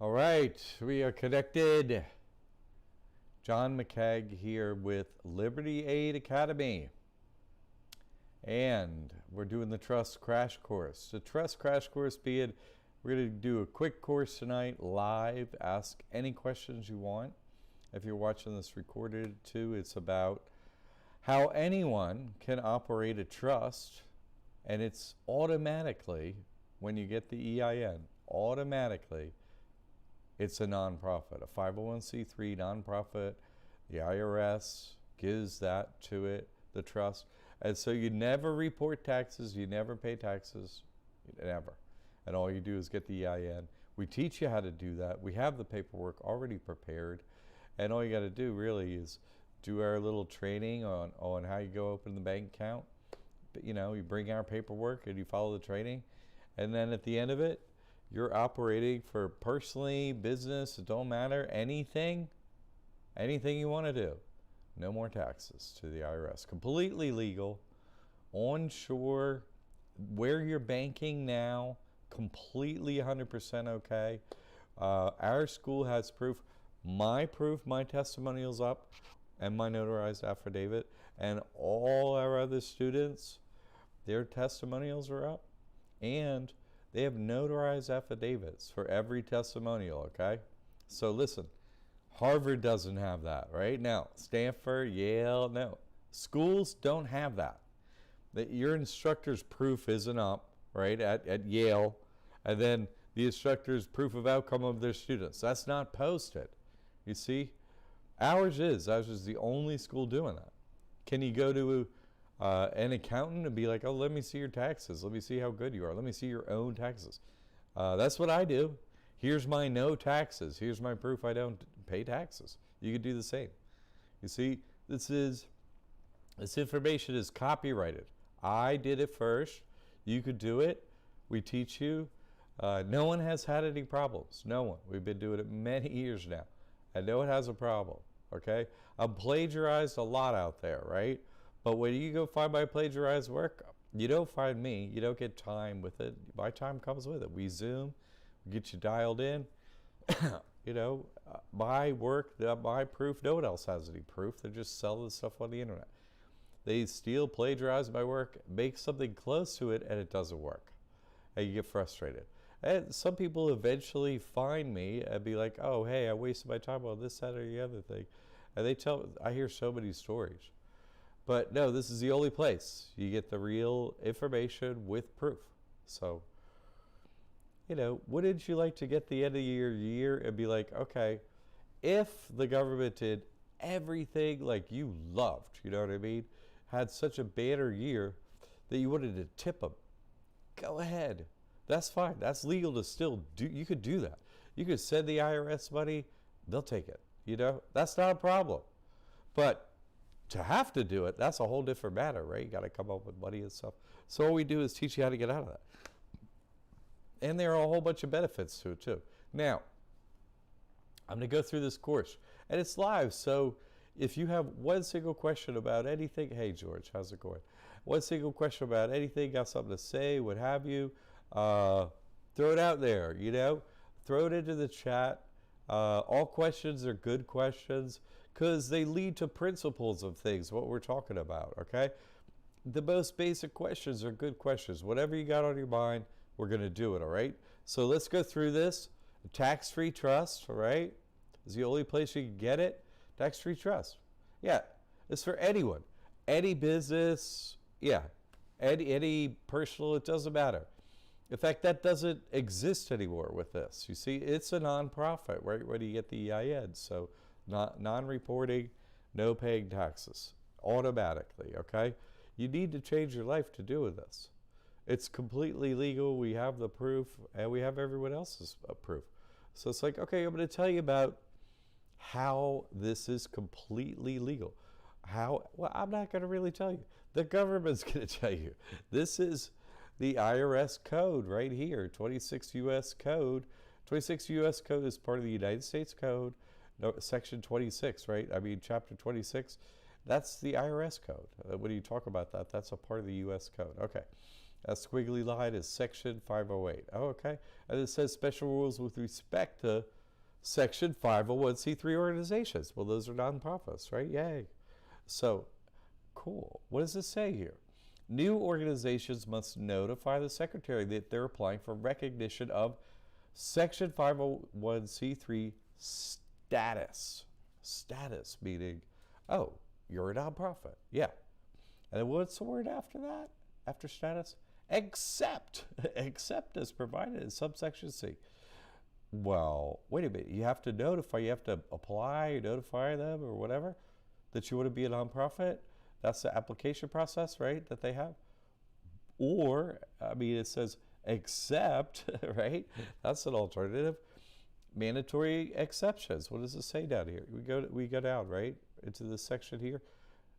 All right, we are connected. John McCagg here with Liberty Aid Academy. And we're doing the Trust Crash Course. The Trust Crash Course being, we're going to do a quick course tonight, live. Ask any questions you want. If you're watching this recorded too, it's about how anyone can operate a trust, and it's automatically, when you get the EIN, automatically, it's a nonprofit, a 501c3 nonprofit. The IRS gives that to it, the trust. And so you never report taxes, you never pay taxes, never. And all you do is get the EIN. We teach you how to do that. We have the paperwork already prepared. And all you got to do really is do our little training on how you go open the bank account. But, you know, you bring our paperwork and you follow the training. And then at the end of it, you're operating for personally, business, it don't matter, anything you want to do. No more taxes to the IRS. Completely legal, onshore, where you're banking now, completely 100% okay. Our school has proof, my testimonial's up, and my notarized affidavit, and all our other students, their testimonials are up, and they have notarized affidavits for every testimonial, okay? So listen, Harvard doesn't have that, right? Now, Stanford, Yale, no. Schools don't have that. Your instructor's proof isn't up, right, at Yale, and then the instructor's proof of outcome of their students. That's not posted. You see? Ours is the only school doing that. Can you go to an accountant and be like, oh, let me see your taxes. Let me see how good you are. Let me see your own taxes. That's what I do. Here's my no taxes. Here's my proof I don't pay taxes. You could do the same. You see, this information is copyrighted. I did it first. You could do it. We teach you. No one has had any problems. No one. We've been doing it many years now. And no one has a problem. Okay? I've plagiarized a lot out there, right? But when you go find my plagiarized work, you don't find me. You don't get time with it. My time comes with it. We Zoom, we get you dialed in. You know, my work, my proof, no one else has any proof. They're just selling stuff on the internet. They steal, plagiarize my work, make something close to it, and it doesn't work. And you get frustrated. And some people eventually find me and be like, oh, hey, I wasted my time on this, that, or the other thing. And I hear so many stories. But no, this is the only place you get the real information with proof. So, you know, wouldn't you like to get the end of your year and be like, okay, if the government did everything like you loved, you know what I mean, had such a banner year that you wanted to tip them, go ahead. That's fine. That's legal to still do. You could do that. You could send the IRS money, they'll take it. You know, that's not a problem. But to have to do it, that's a whole different matter, right? You got to come up with money and stuff. So all we do is teach you how to get out of that. And there are a whole bunch of benefits to it too. Now, I'm going to go through this course, and it's live. So if you have one single question about anything, hey George, how's it going? One single question about anything, got something to say, what have you, throw it out there, you know, throw it into the chat. All questions are good questions, because they lead to principles of things, what we're talking about, okay? The most basic questions are good questions. Whatever you got on your mind, we're going to do it, all right? So let's go through this. Tax-free trust, all right, is the only place you can get it. Tax-free trust. Yeah, it's for anyone. Any business, yeah. Any personal, it doesn't matter. In fact, that doesn't exist anymore with this. You see, it's a nonprofit, right, when you get the EIN. So non-reporting, no paying taxes, automatically, okay? You need to change your life to do this. It's completely legal. We have the proof, and we have everyone else's proof. So it's like, okay, I'm going to tell you about how this is completely legal. Well, I'm not going to really tell you. The government's going to tell you. This is the IRS code right here, 26 U.S. Code. 26 U.S. Code is part of the United States Code. No, section 26, right? I mean, chapter 26, that's the IRS code. When you talk about that, that's a part of the U.S. code. Okay. That squiggly line is Section 508. Oh, okay. And it says special rules with respect to Section 501c3 organizations. Well, those are nonprofits, right? Yay. So, cool. What does this say here? New organizations must notify the secretary that they're applying for recognition of Section 501c3 status. Status meaning, oh, you're a nonprofit. Yeah. And then what's the word after that? After status? Except. Except as provided in subsection C. Well, wait a minute. You have to notify, you have to apply, notify them or whatever that you want to be a nonprofit. That's the application process, right, that they have. Or, I mean, it says except, right? That's an alternative. Mandatory exceptions. What does it say down here? We go down, right, into this section here.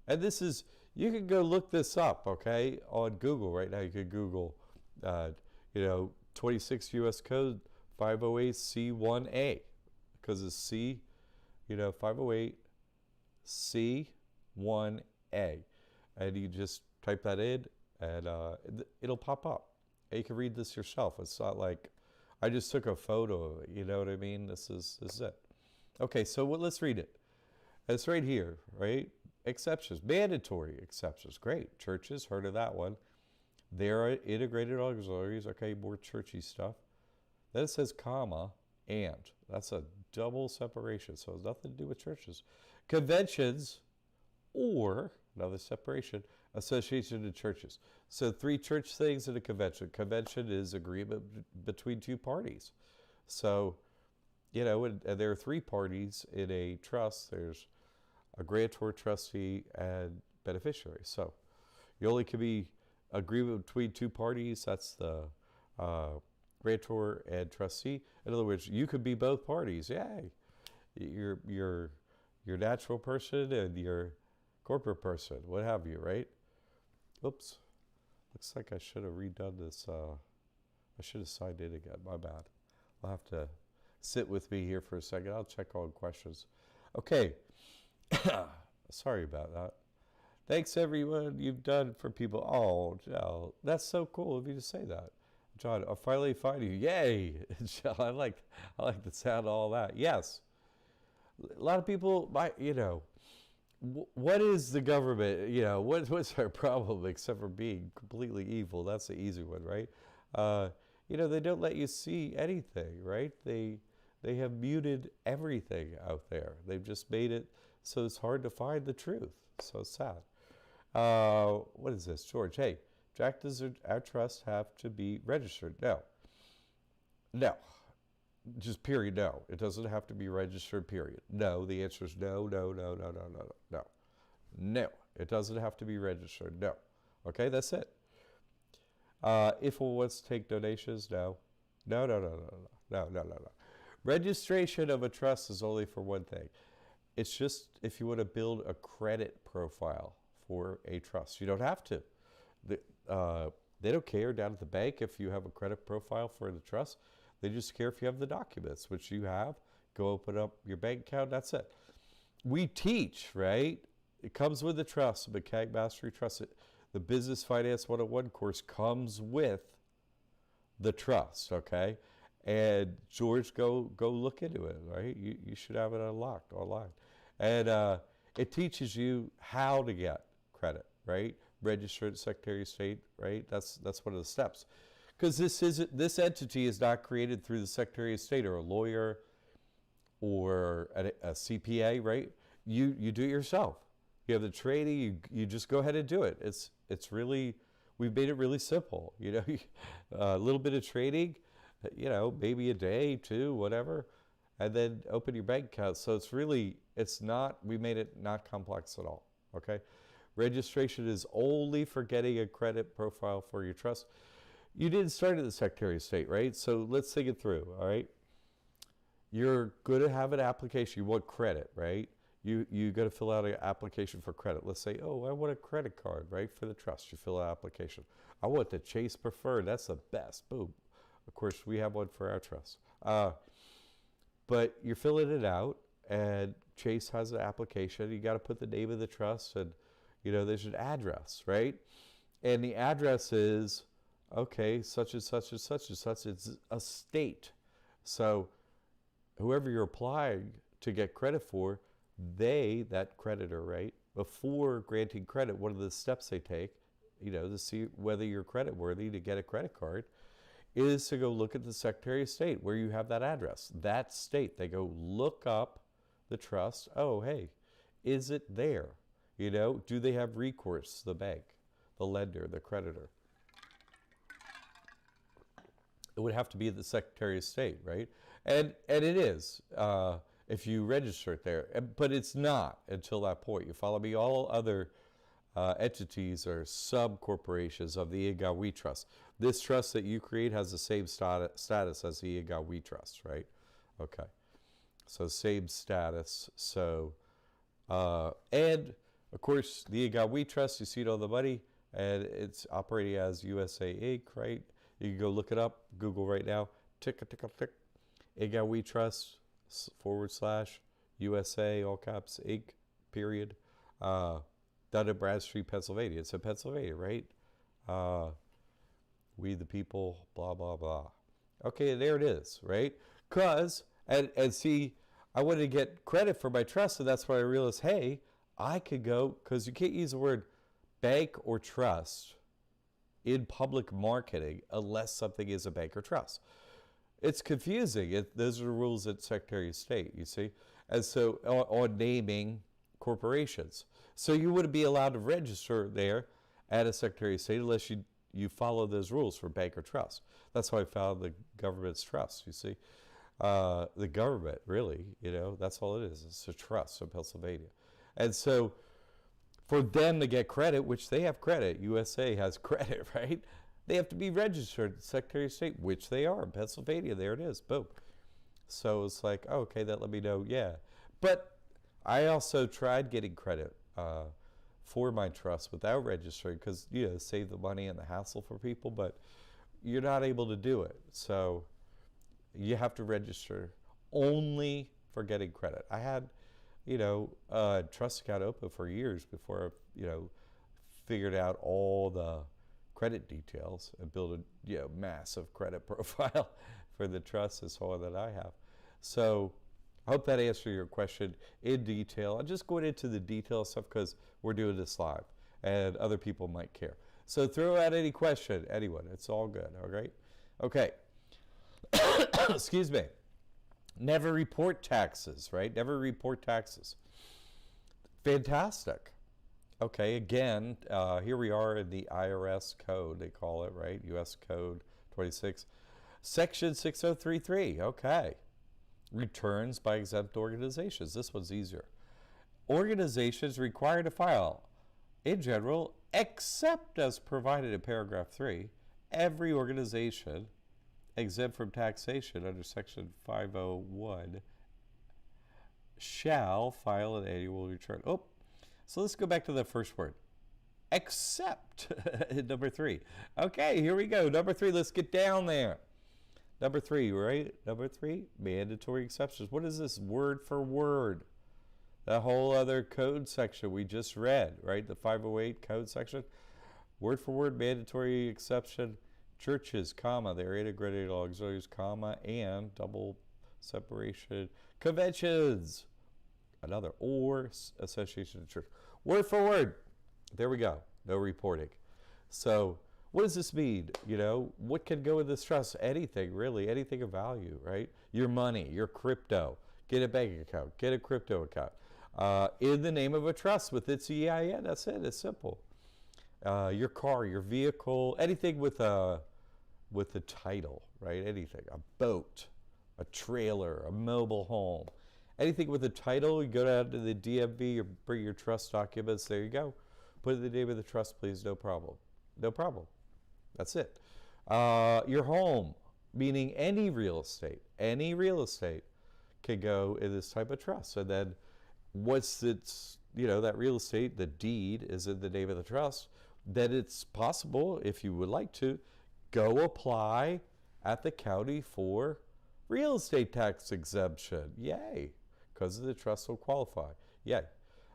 And this is, you can go look this up, okay, on Google right now. You could Google, 26 U.S. Code 508C1A, because it's C, 508C1A. And you just type that in, and it'll pop up. And you can read this yourself. It's not like I just took a photo of it. You know what I mean? This is it. Okay, so let's read it. It's right here, right? Exceptions, mandatory exceptions. Great. Churches, heard of that one. They're integrated auxiliaries. Okay, more churchy stuff. Then it says comma, and. That's a double separation, so it has nothing to do with churches. Conventions, or, another separation, association of churches. So 3 church things in a convention. Convention is agreement between 2 parties. So, and there are 3 parties in a trust. There's a grantor, trustee, and beneficiary. So you only can be agreement between 2 parties. That's the grantor and trustee. In other words, you could be both parties. Yay! Your natural person and your corporate person, what have you, right? Oops. Looks like I should have redone this. I should have signed in again. My bad. I'll have to sit with me here for a second. I'll check all questions. Okay. Sorry about that. Thanks, everyone you've done for people. Oh, Joe, that's so cool of you to say that. John, I'll finally find you. Yay! Joe, I like the sound of all that. Yes. A lot of people might, what is the government? What's our problem except for being completely evil? That's the easy one, right? They don't let you see anything, right? They have muted everything out there. They've just made it so it's hard to find the truth. So sad. What is this, George? Hey, Jack, does our trust have to be registered? No. No. Just period, no. It doesn't have to be registered, period. No, the answer is no, no, no, no, no, no, no. No, it doesn't have to be registered, no. Okay, that's it. If one wants to take donations, no. No, no, no, no, no, no, no, no, no. Registration of a trust is only for one thing. It's just if you want to build a credit profile for a trust. You don't have to. They don't care down at the bank if you have a credit profile for the trust. They just care if you have the documents, which you have. Go open up your bank account. That's it. We teach, right? It comes with the trust, the McCann Mastery Trust. The Business Finance 101 course comes with the trust, okay? And George, go look into it, right? You should have it unlocked online. And it teaches you how to get credit, right? Register at the Secretary of State, right? That's one of the steps. Because this entity is not created through the Secretary of State or a lawyer or a CPA, right? You do it yourself. You have the training. You just go ahead and do it. It's really, we've made it really simple. A little bit of training, maybe a day, 2, whatever, and then open your bank account. So we made it not complex at all. Okay, registration is only for getting a credit profile for your trust. You didn't start at the Secretary of State, right? So let's think it through, all right? You're going to have an application. You want credit, right? You got to fill out an application for credit. Let's say, I want a credit card, right, for the trust. You fill out an application. I want the Chase Preferred. That's the best. Boom. Of course, we have one for our trust. But you're filling it out, and Chase has an application. You got to put the name of the trust, and there's an address, right? And the address is Okay, such and such and such and such. It's a state. So whoever you're applying to get credit for, that creditor, right, before granting credit, one of the steps they take, to see whether you're credit worthy to get a credit card, is to go look at the Secretary of State where you have that address. That state, they go look up the trust. Oh, hey, is it there? Do they have recourse, the bank, the lender, the creditor? It would have to be the Secretary of State, right? And it is, if you register it there. But it's not until that point. You follow me? All other entities are sub-corporations of the IGA We Trust. This trust that you create has the same status as the IGA We Trust, right? Okay. So same status. So, and of course, the IGA We Trust, you see all the money, and it's operating as USA Inc., right? You can go look it up, Google right now, tick, IGA We Trust / USA, all caps, Inc., period. Done in Bradstreet, Pennsylvania. It's in Pennsylvania, right? We the people, blah, blah, blah. Okay, there it is, right? And see, I wanted to get credit for my trust, and that's when I realized, hey, I could go, because you can't use the word bank or trust in public marketing unless something is a bank or trust. It's confusing. Those are the rules at Secretary of State, you see? And so on naming corporations. So you wouldn't be allowed to register there at a Secretary of State unless you follow those rules for bank or trust. That's why I found the government's trust, you see? The government, really, that's all it is. It's a trust in Pennsylvania. And so for them to get credit, which they have credit, USA has credit, right? They have to be registered at the Secretary of State, which they are in Pennsylvania. There it is, boom. So it's like, oh, okay, that let me know, yeah. But I also tried getting credit for my trust without registering because, save the money and the hassle for people, but you're not able to do it. So you have to register only for getting credit. I had, a trust account open for years before, figured out all the credit details and build a massive credit profile for the trust and so on that I have. So I hope that answered your question in detail. I'm just going into the detail stuff because we're doing this live and other people might care. So throw out any question, anyone. It's all good, all right? Okay. Excuse me. Never report taxes, right? Never report taxes. Fantastic. Okay, again, here we are in the IRS code, they call it, right? U.S. Code 26. Section 6033, okay. Returns by exempt organizations. This one's easier. Organizations required to file, in general, except as provided in paragraph 3, every organization exempt from taxation under Section 501 shall file an annual return. Oh, so let's go back to the first word. Except, number 3. Okay, here we go. Number 3, let's get down there. Number 3, right? Number 3, mandatory exceptions. What is this word for word? That whole other code section we just read, right? The 508 code section. Word for word, mandatory exception. Churches, comma, their integrated auxiliaries, comma, and double separation. Conventions. Another, or association of church. Word for word. There we go. No reporting. So what does this mean? What can go in this trust? Anything, really. Anything of value, right? Your money, your crypto. Get a bank account. Get a crypto account. In the name of a trust with its EIN. That's it. It's simple. Your car, your vehicle, anything with a title, right? Anything. A boat, a trailer, a mobile home. Anything with a title, you go down to the DMV or bring your trust documents. There you go. Put in the name of the trust, please. No problem. No problem. That's it. Your home, meaning any real estate can go in this type of trust. And then once it's, that real estate, the deed is in the name of the trust, then it's possible, if you would like to, go apply at the county for real estate tax exemption. Yay. Because the trust will qualify. Yay.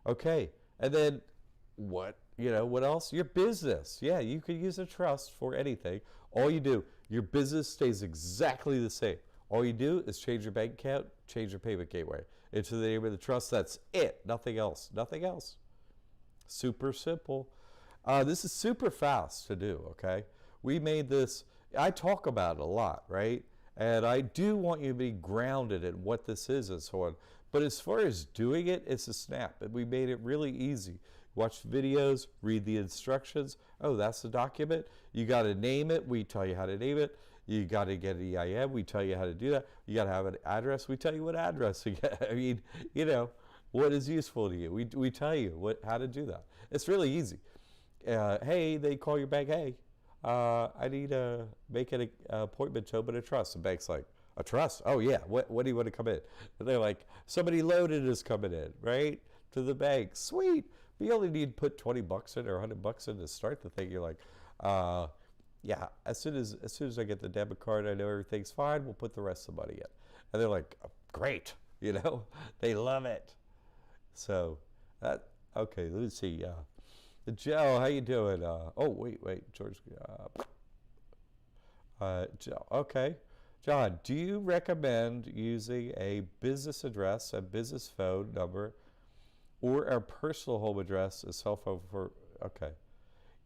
Okay. And then what, What else? Your business. Yeah, you could use a trust for anything. All you do, your business stays exactly the same. All you do is change your bank account, change your payment gateway into the name of the trust. That's it. Nothing else. Nothing else. Super simple. This is super fast to do, okay? We made this, I talk about it a lot, right? And I do want you to be grounded in what this is and so on. But as far as doing it, it's a snap. And we made it really easy. Watch videos, read the instructions. Oh, that's the document. You got to name it. We tell you how to name it. You got to get an EIN. We tell you how to do that. You got to have an address. We tell you what address to get. I mean, what is useful to you. We tell you how to do that. It's really easy. Hey, they call your bank. Hey, I need to make an appointment to open a trust. The bank's like, a trust? Oh, yeah. What do you want to come in? And they're like, somebody loaded is coming in, right, to the bank. Sweet. But you only need to put $20 in or $100 in to start the thing. You're like, yeah, as soon as I get the debit card, I know everything's fine. We'll put the rest of the money in. And they're like, oh, great. They love it. So, okay, let's see. Joe, how you doing? Wait, George. Joe, okay. John, do you recommend using a business address, a business phone number, or a personal home address, a cell phone for, okay.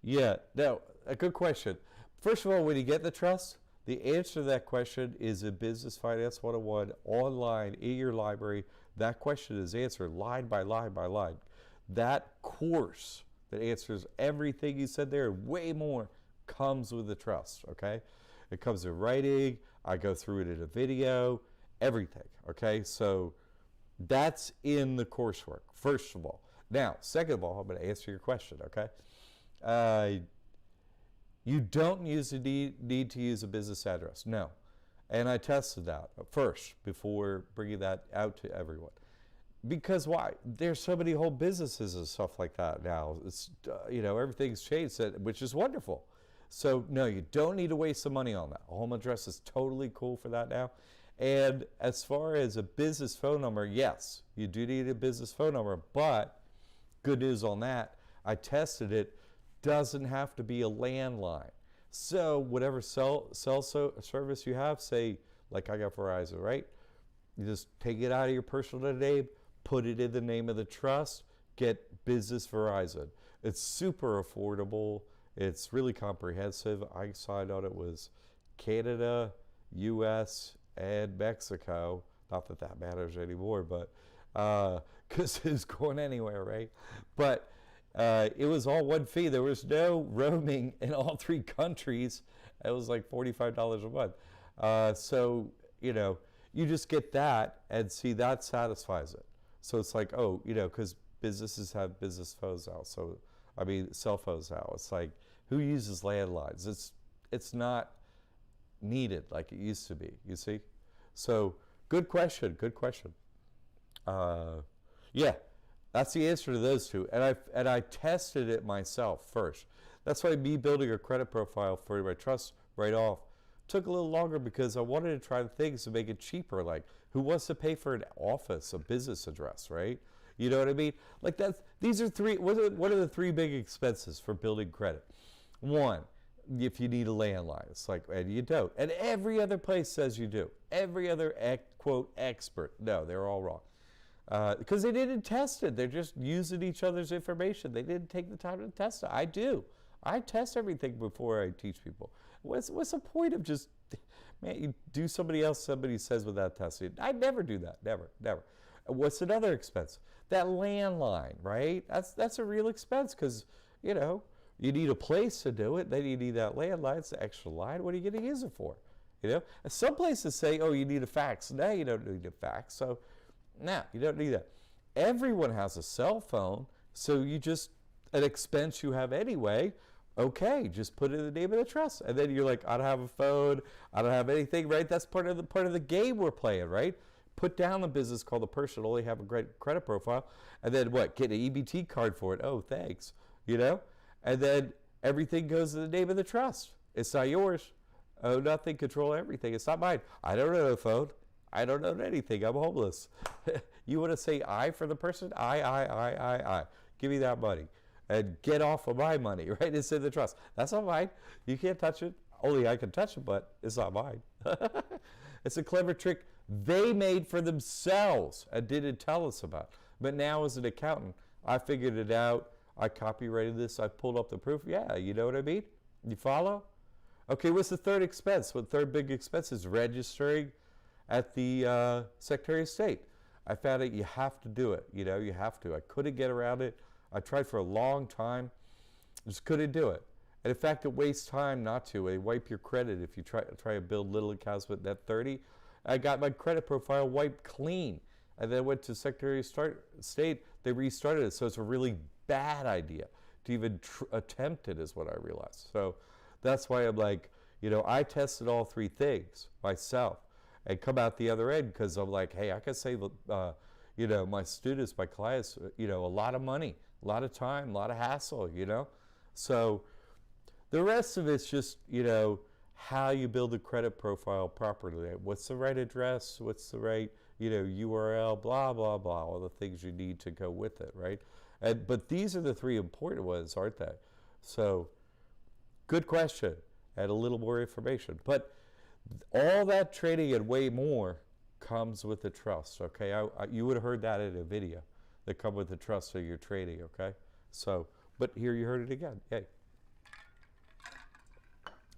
Yeah, no, a good question. First of all, when you get the trust, the answer to that question is in Business Finance 101 online in your library. That question is answered line by line by line. That course that answers everything you said there, way more, comes with the trust, okay? It comes in writing. I go through it in a video, everything, okay? So that's in the coursework, first of all. Now, second of all, I'm going to answer your question, okay? You don't need to use a business address, no. And I tested that first before bringing that out to everyone. Because why? There's so many whole businesses and stuff like that now. It's, everything's changed, which is wonderful. So, no, you don't need to waste the money on that. A home address is totally cool for that now. And as far as a business phone number, yes, you do need a business phone number. But good news on that, I tested it, doesn't have to be a landline. So whatever cell service you have, say, like I got Verizon, right? You just take it out of your personal name, put it in the name of the trust, get Business Verizon. It's super affordable. It's really comprehensive. I signed on it was Canada, U.S., and Mexico. Not that that matters anymore, but because it's going anywhere, right? But it was all one fee. There was no roaming in all three countries. It was like $45 a month. So, you just get that and see that satisfies it. So it's like, because businesses have business phones now. So, cell phones now. It's like, who uses landlines? It's not needed like it used to be, you see? So, good question. Yeah, that's the answer to those two. And I tested it myself first. That's why me building a credit profile for my trust right off took a little longer because I wanted to try things to make it cheaper. Like, who wants to pay for an office, a business address, right? You know what I mean? Like these are three. What are the three big expenses for building credit? One, if you need a landline, it's like, and you don't. And every other place says you do. Every other quote expert, no, they're all wrong. Because they didn't test it. They're just using each other's information. They didn't take the time to test it. I do. I test everything before I teach people. What's the point of just, man, you do somebody says without testing it. I never do that. Never. What's another expense? That landline, right? That's a real expense because, you need a place to do it. Then you need that landline. It's the extra line. What are you going to use it for? And some places say, oh, you need a fax. No, you don't need a fax. So, no, you don't need that. Everyone has a cell phone, so you just, an expense you have anyway, okay, just put it in the name of the trust. And then you're like, I don't have a phone, I don't have anything, right? That's part of the game we're playing, right? Put down the business called the person, only have a great credit profile, and then what? Get an EBT card for it. Oh, thanks. And then everything goes in the name of the trust. It's not yours. Oh, nothing, control everything. It's not mine. I don't own a phone. I don't own anything. I'm homeless. You want to say I for the person? I. Give me that money. and get off of my money, right? It's in the trust. That's not mine. You can't touch it. Only I can touch it, but it's not mine. It's a clever trick they made for themselves and didn't tell us about. But now as an accountant, I figured it out. I copyrighted this. I pulled up the proof. Yeah, you know what I mean? You follow? Okay, what's the third expense? What third big expense is registering at the Secretary of State. I found out you have to do it. You know, you have to. I couldn't get around it. I tried for a long time. Just couldn't do it. And in fact, it wastes time not to. They wipe your credit if you try to build little accounts with Net 30. I got my credit profile wiped clean. And then went to Secretary of State. They restarted it. So it's a really bad idea to even attempt it, is what I realized. So that's why I'm like, you know, I tested all three things myself and come out the other end, because I'm like, hey, I can save, you know, my students, my clients, you know, a lot of money, a lot of time, a lot of hassle, you know. So the rest of it's just, you know, how you build a credit profile properly. What's the right address? What's the right, you know, URL, blah, blah, blah, all the things you need to go with it, right? But these are the three important ones, aren't they? So good question, and a little more information. But all that training and way more comes with the trust, okay? You would have heard that in a video that come with the trust of your training, okay? So, but here you heard it again, yay.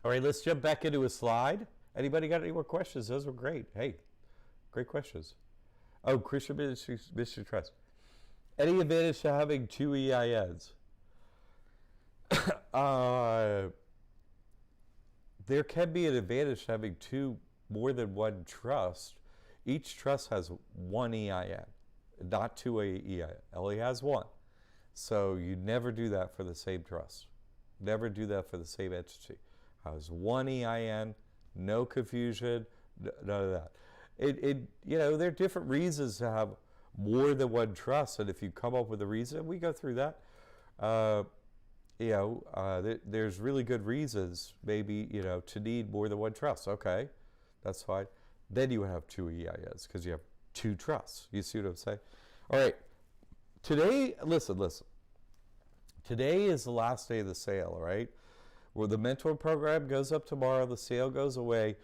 All right, let's jump back into a slide. Anybody got any more questions? Those were great. Hey, great questions. Oh, Christian Ministry Trust. Any advantage to having two EINs? There can be an advantage to having more than one trust. Each trust has one EIN, not two EIN. It only has one. So you never do that for the same trust. Never do that for the same entity. Has one EIN, no confusion, none of that. You know, there are different reasons to have more than one trust, and if you come up with a reason, we go through that. You know, there's really good reasons, maybe, you know, to need more than one trust. Okay, that's fine. Then you would have two EINs because you have two trusts. You see what I'm saying? All right. Today, listen. Today is the last day of the sale, all right? Where the mentor program goes up tomorrow, the sale goes away.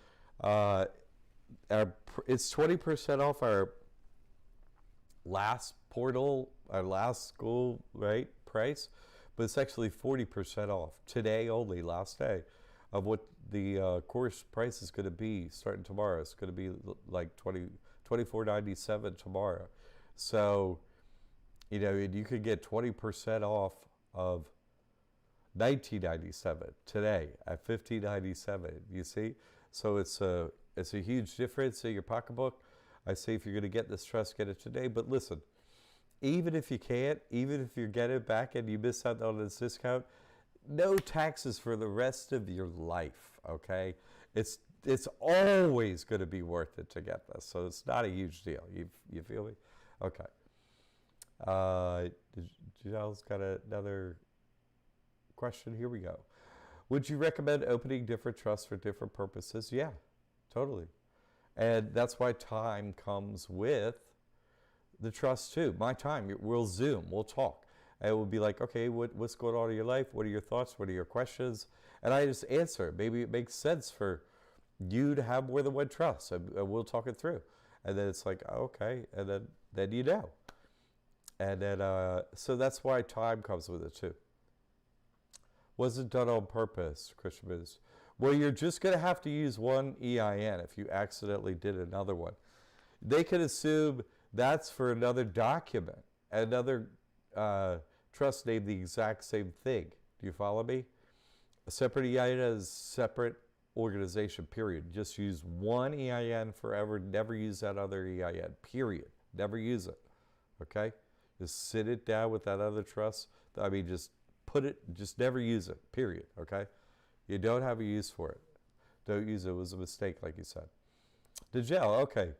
It's 20% off our last portal, our last school, right, price, but it's actually 40% off today only, last day, of what the course price is going to be starting tomorrow. It's going to be like $24.97 tomorrow. So, you know, you could get 20% off of $19.97 today at $15.97. You see, so it's a huge difference in your pocketbook. I say if you're going to get this trust, get it today. But listen, even if you can't, even if you get it back and you miss out on this discount, no taxes for the rest of your life. Okay, it's always going to be worth it to get this. So it's not a huge deal. You feel me? Okay. Giselle's got another question. Here we go. Would you recommend opening different trusts for different purposes? Yeah, totally. And that's why time comes with the trust too. My time, we'll Zoom, we'll talk. And it will be like, okay, what's going on in your life? What are your thoughts? What are your questions? And I just answer. Maybe it makes sense for you to have more than one trust, and we'll talk it through. And then it's like, okay, and then you know. And then, so that's why time comes with it too. Wasn't done on purpose, Christian Business. Well, you're just going to have to use one EIN if you accidentally did another one. They can assume that's for another document, another trust name, the exact same thing. Do you follow me? A separate EIN is separate organization, period. Just use one EIN forever. Never use that other EIN, period. Never use it, okay? Just sit it down with that other trust. I mean, just never use it, period, okay? You don't have a use for it. Don't use it. It was a mistake, like you said. Dejelle, okay.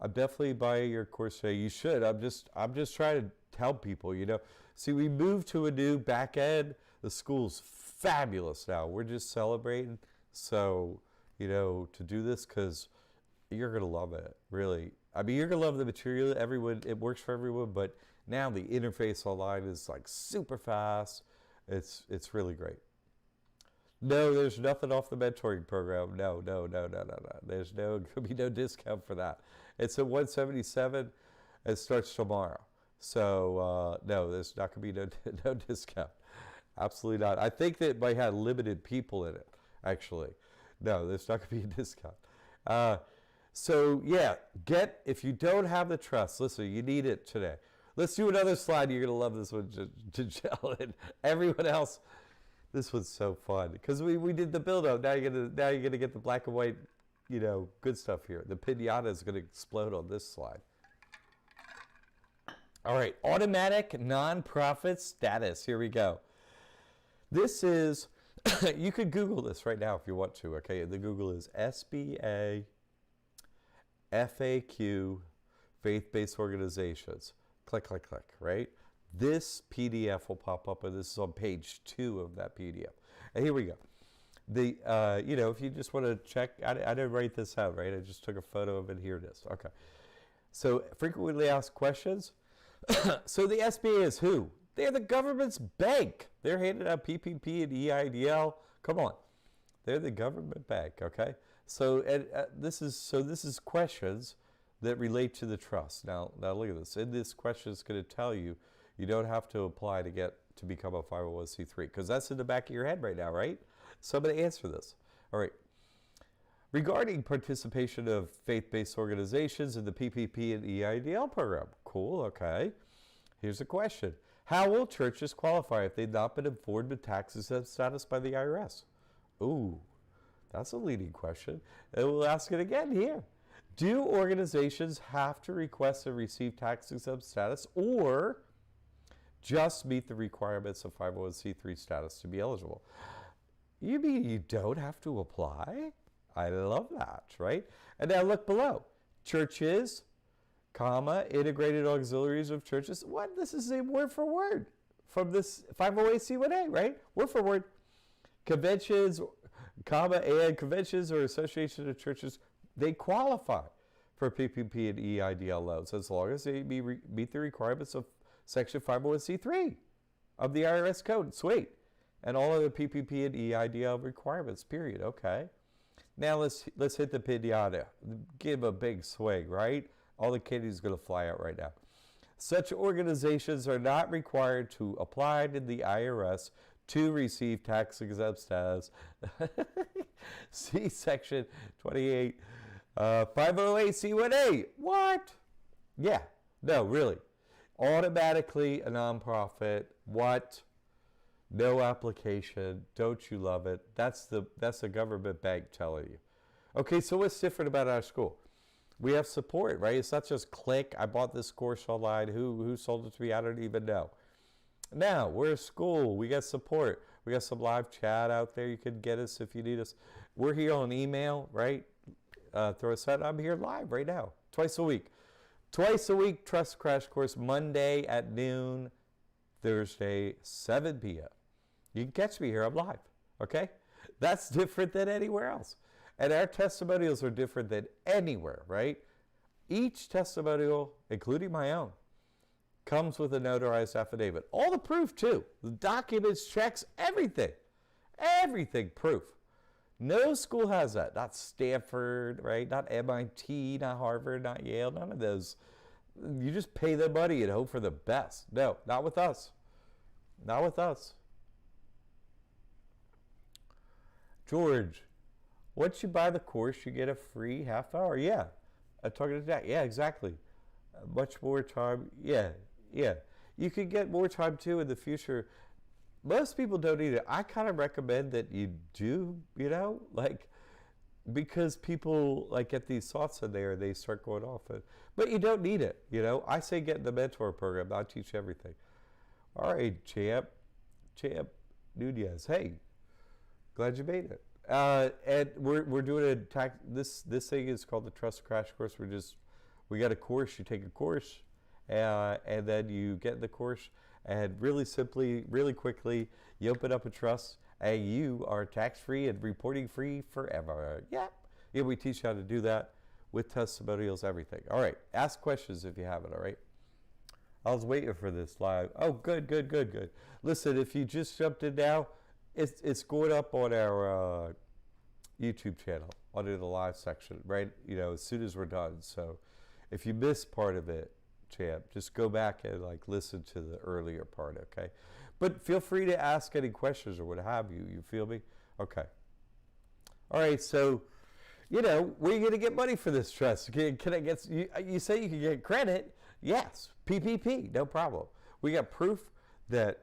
I'm definitely buying your course today. You should. I'm just trying to tell people, you know. See, we moved to a new back end. The school's fabulous now. We're just celebrating. So, you know, to do this, because you're going to love it, really. I mean, you're going to love the material. Everyone, it works for everyone, but Now the interface online is like super fast. It's really great. No, there's nothing off the mentoring program. No. There's could be no discount for that. It's at 177. It starts tomorrow. So no, there's not going to be no discount. Absolutely not. I think that it might have limited people in it, actually. No, there's not going to be a discount. So yeah, if you don't have the trust, listen, you need it today. Let's do another slide. You're going to love this one, Giselle, and everyone else. This was so fun because we did the build-up. Now you're gonna get the black and white, good stuff here. The pinata is going to explode on this slide. All right, automatic nonprofit status. Here we go. This is, you could Google this right now if you want to, okay? The Google is SBA FAQ faith-based organizations. Click, right? This PDF will pop up, and this is on page 2 of that PDF. And here we go. If you just want to check, I didn't write this out, right? I just took a photo of it. Here it is. Okay. So frequently asked questions. So the SBA is who? They're the government's bank. They're handing out PPP and EIDL. Come on. They're the government bank, okay? So this is questions that relate to the trust. Now look at this. In this question, it's going to tell you don't have to apply to become a 501c3 because that's in the back of your head right now, right? Somebody answer this. All right. Regarding participation of faith-based organizations in the PPP and EIDL program. Cool, okay. Here's a question. How will churches qualify if they've not been informed of tax exempt status by the IRS? Ooh, that's a leading question. And we'll ask it again here. Do organizations have to request and receive tax exempt status or just meet the requirements of 501c3 status to be eligible? You mean you don't have to apply? I love that, right? And now look below. Churches, integrated auxiliaries of churches. What? This is a word for word from this 508c1a, right? Word for word. Conventions, and conventions or associations of churches, they qualify for PPP and EIDL loans as long as they meet the requirements of Section 501c3 of the IRS code. Sweet. And all of the PPP and EIDL requirements, period. Okay. Now let's hit the pinata. Give a big swing, right? All the candy's going to fly out right now. Such organizations are not required to apply to the IRS to receive tax exempt status. See Section 28, 508c1a. What? Yeah. No, really. Automatically a nonprofit. What? No application. Don't you love it? That's the government bank telling you. Okay, so what's different about our school? We have support, right? It's not just click, I bought this course online. Who sold it to me? I don't even know. Now, we're a school. We got support. We got some live chat out there. You can get us if you need us. We're here on email, right? Throw us out. I'm here live right now, twice a week. Twice a week, Trust Crash Course, Monday at noon, Thursday, 7 p.m. You can catch me here. I'm live, okay? That's different than anywhere else. And our testimonials are different than anywhere, right? Each testimonial, including my own, comes with a notarized affidavit. All the proof, too. The documents, checks, everything. Everything proof. No school has that. Not Stanford, right? Not MIT, not Harvard, not Yale, none of those. You just pay the money and hope for the best. No, not with us. Not with us. George, once you buy the course, you get a free half hour. Yeah. I'm talking to Jack. Yeah, exactly. Much more time. Yeah. You could get more time, too, in the future. Most people don't need it. I kind of recommend that you do, because people get these thoughts in there and they start going off. But you don't need it, I say get in the mentor program. I'll teach everything. All right, Champ Nunez. Hey, glad you made it. And we're doing a tax. This thing is called the Trust Crash Course. We got a course. You take a course, and then you get in the course. And really simply, really quickly, you open up a trust, and you are tax-free and reporting-free forever. Yeah, we teach you how to do that with testimonials, everything. All right, ask questions if you have it, all right? I was waiting for this live. Oh, good, good, good, good. Listen, if you just jumped in now, it's going up on our YouTube channel under the live section, right? You know, as soon as we're done. So if you missed part of it, champ, just go back and like listen to the earlier part, okay? But feel free to ask any questions or what have you. You feel me? Okay. All right, so, you know, where are you going to get money for this trust? Can I get, you say you can get credit? Yes, PPP, no problem. We got proof that,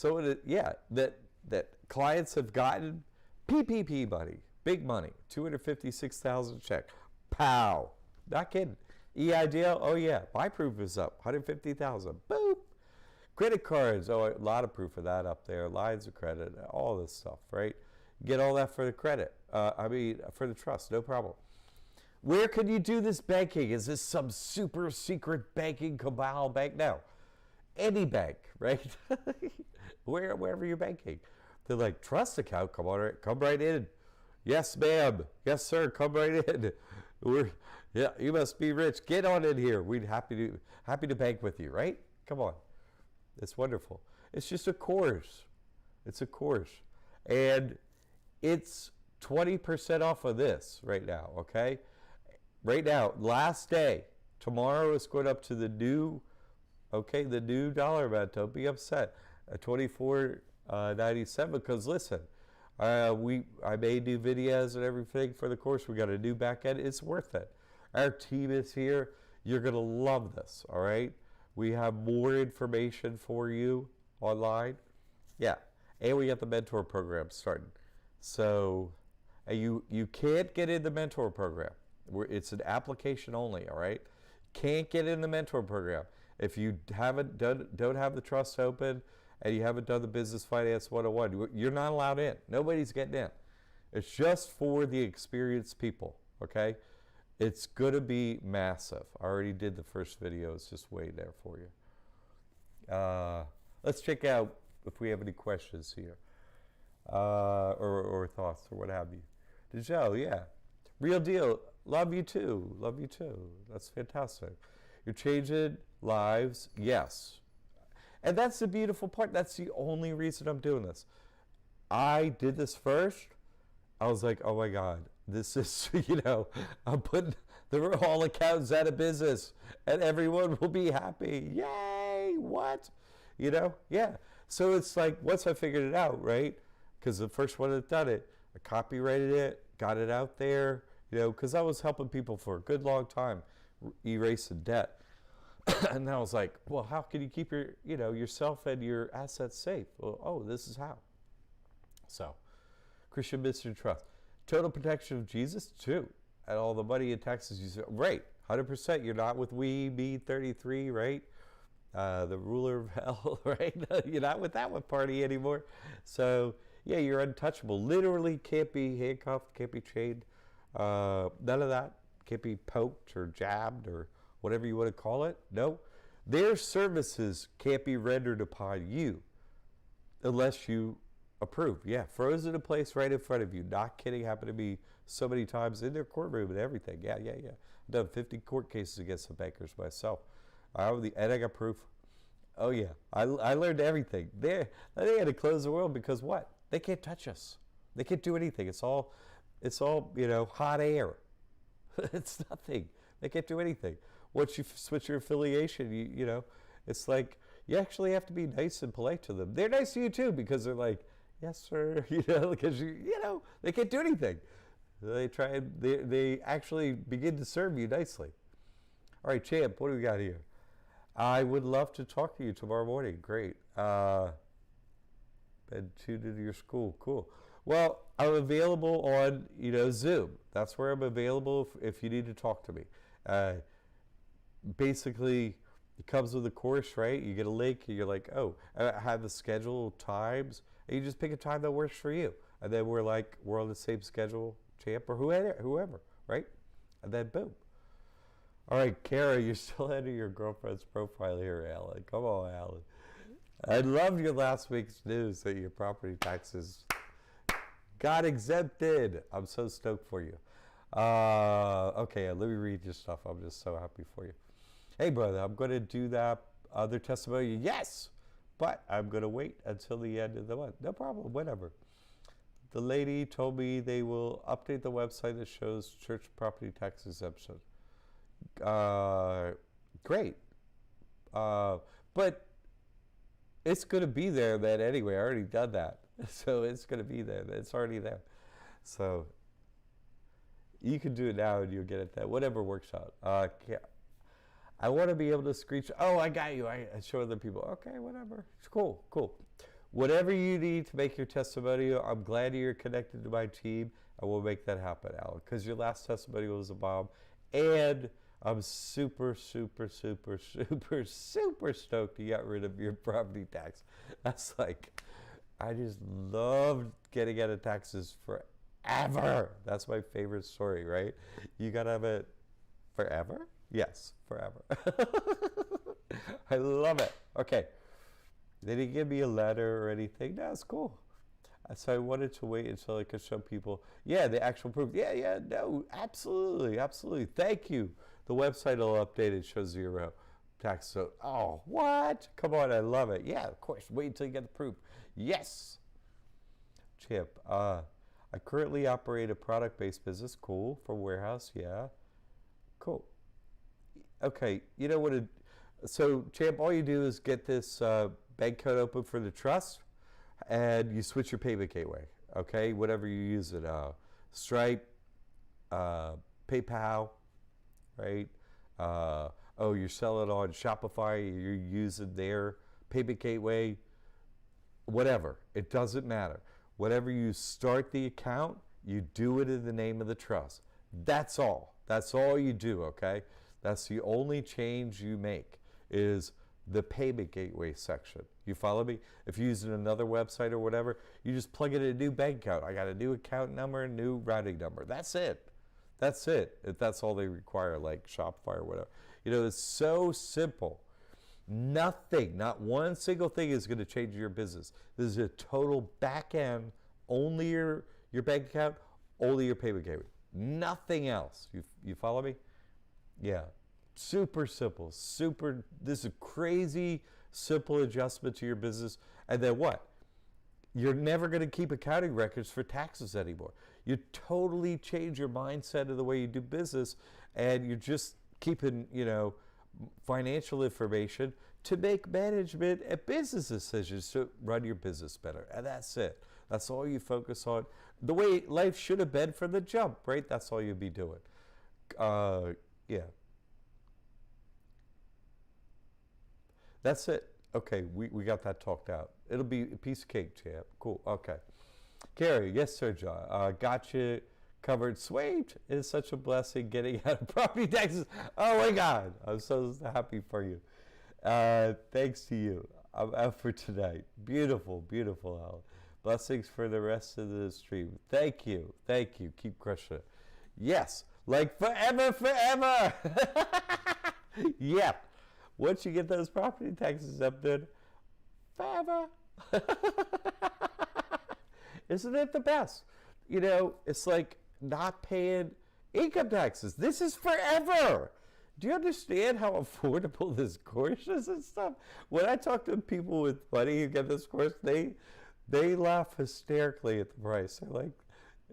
that clients have gotten PPP money, big money, 256,000 check. Pow. Not kidding. EIDL, oh yeah, my proof is up, 150,000. Boop. Credit cards, oh, a lot of proof of that up there. Lines of credit, all this stuff, right? Get all that for the credit. For the trust, no problem. Where can you do this banking? Is this some super secret banking cabal bank? No. Any bank, right? Wherever you're banking. They're like, trust account, come right in. Yes, ma'am. Yes, sir, come right in. Yeah, you must be rich. Get on in here. We'd happy to bank with you, right? Come on. It's wonderful. It's just a course. It's a course. And it's 20% off of this right now, okay? Right now, last day. Tomorrow is going up to the new dollar amount. Don't be upset. $24.97. Because listen, I made new videos and everything for the course. We got a new back end. It's worth it. Our team is here. You're going to love this, all right? We have more information for you online. Yeah, and we got the mentor program starting. So you can't get in the mentor program. It's an application only, all right? Can't get in the mentor program. If you don't have the trust open and you haven't done the Business Finance 101, you're not allowed in. Nobody's getting in. It's just for the experienced people, okay? It's going to be massive. I already did the first video. It's just waiting there for you. Let's check out if we have any questions here or thoughts or what have you. Joe, yeah. Real deal. Love you too. Love you too. That's fantastic. You're changing lives. Yes. And that's the beautiful part. That's the only reason I'm doing this. I did this first. I was like, oh my God, this is, I'm putting all accountants out of business and everyone will be happy. Yay, what? Yeah. So it's like, once I figured it out, right? Because the first one that done it, I copyrighted it, got it out there, because I was helping people for a good long time, erasing debt. And then I was like, well, how can you keep yourself and your assets safe? Well, this is how. So, Christian Mystery Trust. Total protection of Jesus, too. And all the money in taxes you say, right, 100%. You're not with we, me, 33, right? The ruler of hell, right? You're not with that one party anymore. So, yeah, you're untouchable. Literally can't be handcuffed, can't be chained. None of that. Can't be poked or jabbed or whatever you want to call it. No. Their services can't be rendered upon you unless you approve. Yeah, frozen in place right in front of you. Not kidding. Happened to me so many times in their courtroom and everything. Yeah. I've done 50 court cases against the bankers myself. And I got proof. Oh, yeah. I learned everything. They had to close the world because what? They can't touch us. They can't do anything. It's all hot air. It's nothing. They can't do anything. Once you switch your affiliation, it's like you actually have to be nice and polite to them. They're nice to you too because they're like, yes, sir, because they can't do anything. They actually begin to serve you nicely. All right, champ, what do we got here? I would love to talk to you tomorrow morning. Great. And tuned into your school. Cool. Well, I'm available on, Zoom. That's where I'm available if you need to talk to me. Basically, it comes with a course, right? You get a link, and you're like, oh, I have the schedule times, and you just pick a time that works for you. And then we're on the same schedule, champ, or whoever, right? And then boom. All right, Kara, you're still under your girlfriend's profile here, Alan. Come on, Alan. I love your last week's news that your property taxes got exempted. I'm so stoked for you. Okay, let me read your stuff. I'm just so happy for you. Hey, brother, I'm going to do that. other testimony? Yes, but I'm going to wait until the end of the month. No problem, whatever. The lady told me they will update the website that shows church property tax exemption. Great. But it's going to be there then anyway. I already done that. So it's going to be there. It's already there. So you can do it now and you'll get it then. Whatever works out. I want to be able to screech. Oh, I got you. I show other people. Okay, whatever. It's cool. Whatever you need to make your testimonial, I'm glad you're connected to my team. I will make that happen, Alan, because your last testimonial was a bomb. And I'm super stoked you got rid of your property tax. That's like, I just love getting out of taxes forever. That's my favorite story, right? You got to have it forever? Yes, forever. I love it. Okay. They didn't give me a letter or anything. That's cool. So I wanted to wait until I could show people, yeah, the actual proof. Yeah, no, absolutely. Thank you. The website will update it, shows 0 tax. So, oh, what? Come on, I love it. Yeah, of course. Wait until you get the proof. Yes. Chip, I currently operate a product-based business. Cool. For warehouse, yeah. Cool. Okay, you know what? So, Champ, all you do is get this bank account open for the trust, and you switch your payment gateway. Okay, whatever you use it, Stripe, PayPal, right? You're selling on Shopify. You're using their payment gateway. Whatever, it doesn't matter. Whatever you start the account, you do it in the name of the trust. That's all. That's all you do. Okay. That's the only change you make is the payment gateway section. You follow me? If you're using another website or whatever, you just plug in a new bank account. I got a new account number, new routing number. That's it. If that's all they require, like Shopify or whatever. You know, it's so simple. Nothing, not one single thing is going to change your business. This is a total back end, only your bank account, only your payment gateway. Nothing else. You follow me? Yeah, super simple, this is a crazy simple adjustment to your business. And then what? You're never going to keep accounting records for taxes anymore. You totally change your mindset of the way you do business, and you're just keeping, financial information to make management and business decisions to run your business better. And that's it. That's all you focus on. The way life should have been from the jump, right? That's all you'd be doing. Yeah. That's it. Okay, we got that talked out. It'll be a piece of cake, champ. Cool. Okay. Carrie, yes, sir, John. Got you covered. Sweet. It is such a blessing getting out of property taxes. Oh, my God. I'm so happy for you. Thanks to you. I'm out for tonight. Beautiful, Al. Blessings for the rest of the stream. Thank you. Keep crushing it. Yes. Like forever. Yeah. Once you get those property taxes up, then forever. Isn't it the best? It's like not paying income taxes. This is forever. Do you understand how affordable this course is and stuff? When I talk to people with money who get this course, they laugh hysterically at the price. They're like,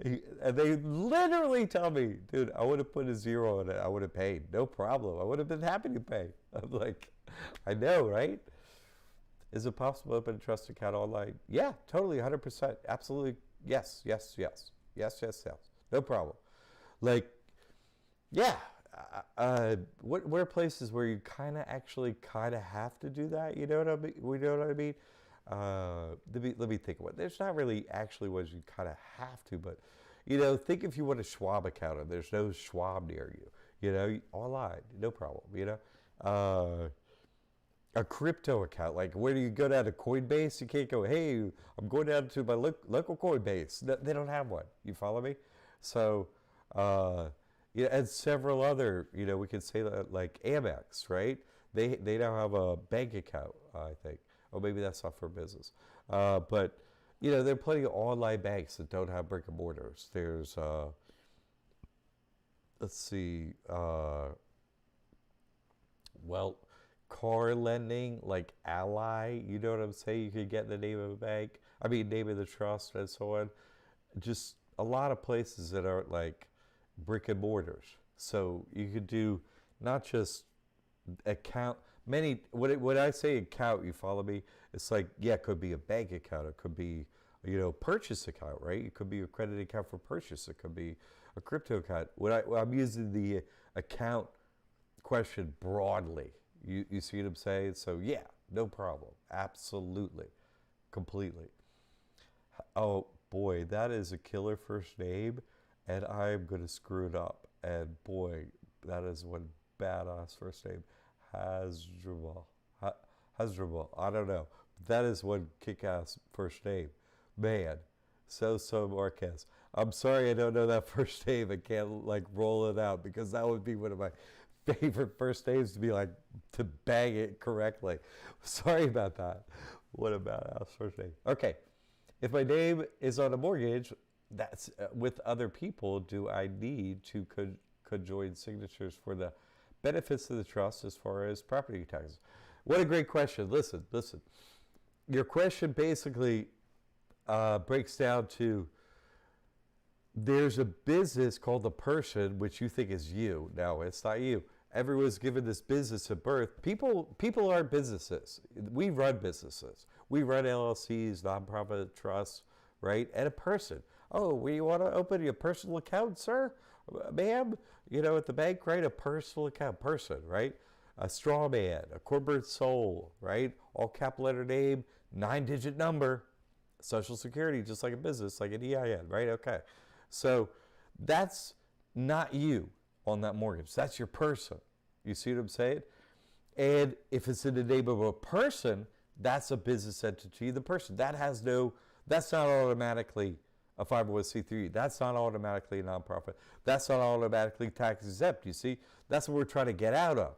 and they literally tell me, dude, I would have put a 0 on it. I would have paid. No problem. I would have been happy to pay. I'm like, I know, right? Is it possible to open a trust account online? Yeah, totally, 100%. Absolutely. Yes. No problem. Like, yeah. Where are places where you kind of have to do that? You know what I mean? Let me think about it. There's not really actually ones you kind of have to, but think if you want a Schwab account and there's no Schwab near you, online, no problem. A crypto account, like where do you go down to Coinbase? You can't go, hey, I'm going down to my local Coinbase. No, they don't have one. You follow me? So, and several other, we could say that like Amex, right? They now have a bank account, I think. Or maybe that's not for business. But, there are plenty of online banks that don't have brick and mortars. There's, let's see, car lending, like Ally, you know what I'm saying? You could get the name of a bank, I mean, name of the trust and so on. Just a lot of places that are like brick and mortars. So you could do not just account, when I say account, you follow me? It's like, yeah, it could be a bank account. It could be, purchase account, right? It could be a credit account for purchase. It could be a crypto account. When I'm using the account question broadly. You see what I'm saying? So yeah, no problem. Absolutely. Completely. Oh boy, that is a killer first name, and I'm going to screw it up. And boy, that is one badass first name. Hasdrubal. Hasdrubal. I don't know. That is one kick-ass first name. Man, so Marquez. I'm sorry I don't know that first name. I can't like roll it out because that would be one of my favorite first names to be like to bang it correctly. Sorry about that. What about first name? Okay, if my name is on a mortgage, that's with other people. Do I need to conjoin signatures for the benefits of the trust as far as property taxes? What a great question. Listen. Your question basically breaks down to there's a business called the person, which you think is you. No, it's not you. Everyone's given this business at birth. People are businesses. We run businesses. We run LLCs, nonprofit trusts, right? And a person. Oh, we want to open a personal account, sir? Ma'am? At the bank, right? A personal account, person, right? A straw man, a corporate soul, right? All capital letter name, 9-digit number, Social Security, just like a business, like an EIN, right? Okay. So that's not you on that mortgage. That's your person. You see what I'm saying? And if it's in the name of a person, that's a business entity. The person, that's not automatically a 501c3. That's not automatically a nonprofit. That's not automatically tax exempt. You see? That's what we're trying to get out of.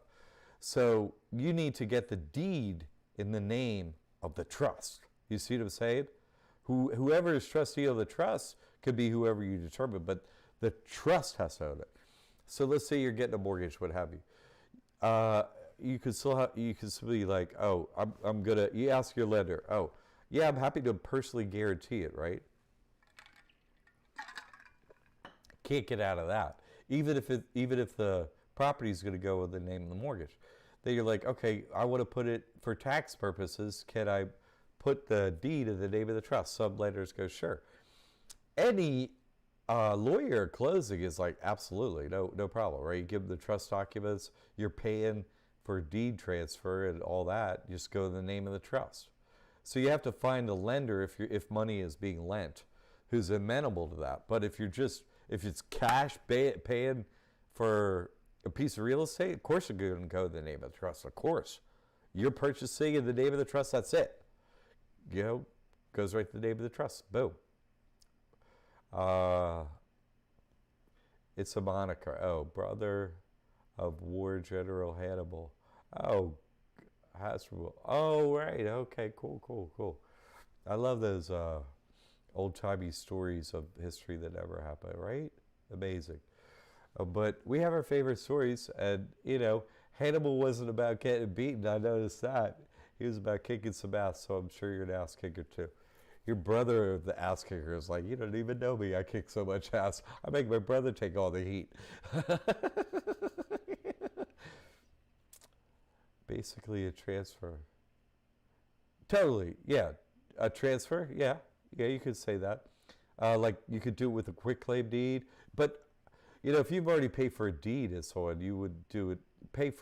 So you need to get the deed in the name of the trust. You see what I'm saying? Whoever is trustee of the trust could be whoever you determine, but the trust has to own it. So let's say you're getting a mortgage, what have you. You could still be like, oh, you ask your lender, oh, yeah, I'm happy to personally guarantee it, right? Can't get out of that. Even if the property is going to go with the name of the mortgage. Then you're like, okay, I want to put it for tax purposes. Can I put the deed in the name of the trust? Some lenders go, sure. Any lawyer closing is like, absolutely, no problem, right? You give them the trust documents, you're paying for deed transfer and all that, you just go in the name of the trust. So you have to find a lender if money is being lent who's amenable to that. But if it's cash paying for a piece of real estate, of course you're going to go in the name of the trust. Of course. You're purchasing in the name of the trust, that's it. Goes right to the name of the trust. Boom. It's a moniker. Oh, brother of War General Hannibal. Oh, Hasbro. Oh, right. Okay, cool. I love those old-timey stories of history that never happened, right? Amazing. But we have our favorite stories, and, Hannibal wasn't about getting beaten. I noticed that. He was about kicking some ass, so I'm sure you're an ass kicker, too. Your brother, the ass kicker, is like, you don't even know me. I kick so much ass. I make my brother take all the heat. Basically a transfer. Totally, yeah. A transfer, yeah. Yeah, you could say that. Like you could do it with a quick claim deed. But, if you've already paid for a deed and so on, you would do it, pay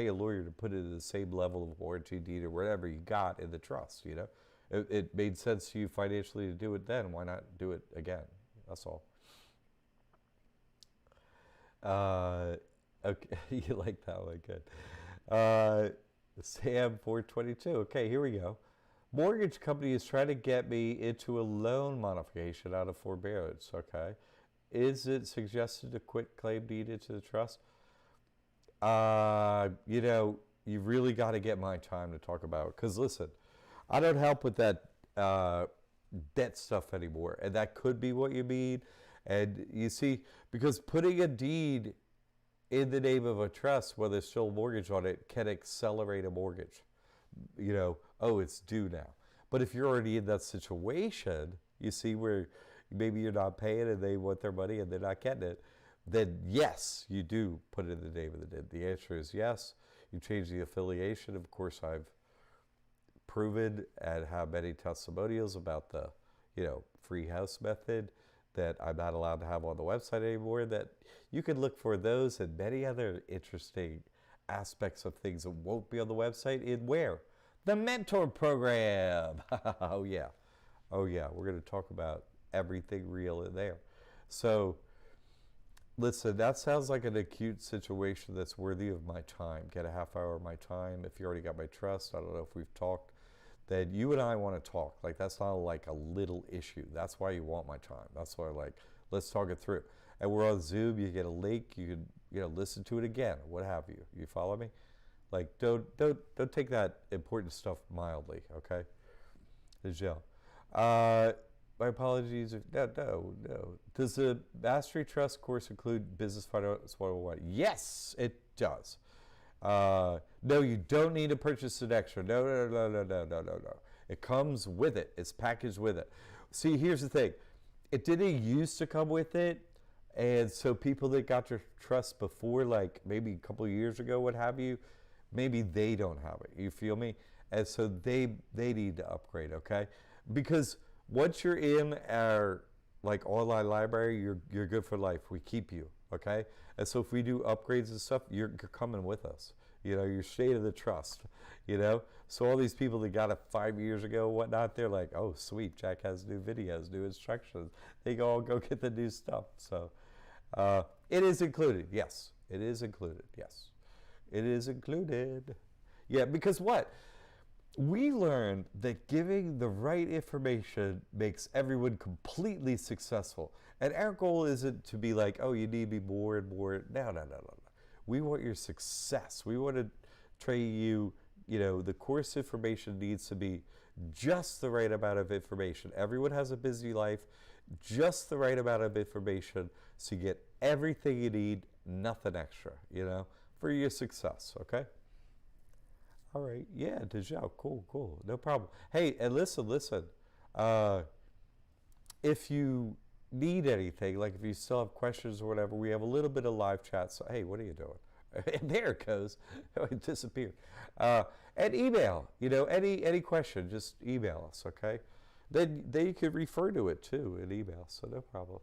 a lawyer to put it in the same level of warranty deed or whatever you got in the trust, It made sense to you financially to do it then. Why not do it again? That's all. Okay, you like that one, good. Sam 422. Okay, here we go. Mortgage company is trying to get me into a loan modification out of forbearance. Okay, is it suggested to quit claim deed into the trust? You really got to get my time to talk about it. Because listen, I don't help with that debt stuff anymore. And that could be what you mean. And you see, because putting a deed in the name of a trust, where there's still a mortgage on it, can accelerate a mortgage. You know, oh, it's due now. But if you're already in that situation, you see, where maybe you're not paying and they want their money and they're not getting it, then yes, you do put it in the name of the deed. The answer is yes. You change the affiliation. Of course, I've proven and have many testimonials about the, you know, free house method that I'm not allowed to have on the website anymore, that you can look for those and many other interesting aspects of things that won't be on the website in where? The mentor program. Oh yeah. Oh yeah. We're going to talk about everything real in there. So listen, that sounds like an acute situation that's worthy of my time. Get a half hour of my time. If you already got my trust, I don't know if we've talked, then you and I want to talk. Like, that's not like a little issue. That's why you want my time. That's why, like, let's talk it through. And we're on Zoom. You get a link. You can, you know, listen to it again, what have you. You follow me? Like, don't take that important stuff mildly, okay? Jill. My apologies. No. Does the Mastery Trust course include Business Finance 101? Yes, it does. No, you don't need to purchase an extra. No. It comes with it. It's packaged with it. See, here's the thing. It didn't used to come with it, and so people that got your trust before, like maybe a couple of years ago, what have you, maybe they don't have it. You feel me? And so they need to upgrade, okay? Because once you're in our like online library, you're good for life. We keep you, okay? And so if we do upgrades and stuff, you're coming with us. You know, you're state of the trust, you know? So all these people that got it 5 years ago, whatnot, they're like, oh, sweet, Jack has new videos, new instructions. They all go get the new stuff. So it is included, yes. It is included, yes. It is included. Yeah, because what? We learned that giving the right information makes everyone completely successful. And our goal isn't to be like, oh, you need me more and more. No. We want your success. We want to train you, you know, the course information needs to be just the right amount of information. Everyone has a busy life, just the right amount of information so you get everything you need, nothing extra, you know, for your success, okay? All right, yeah, Dejau, cool, no problem. Hey, and listen, if you need anything, like if you still have questions or whatever, we have a little bit of live chat, so hey, what are you doing? And there it goes, it disappeared. And email, you know, any question, just email us, okay? Then you could refer to it too in email, so no problem.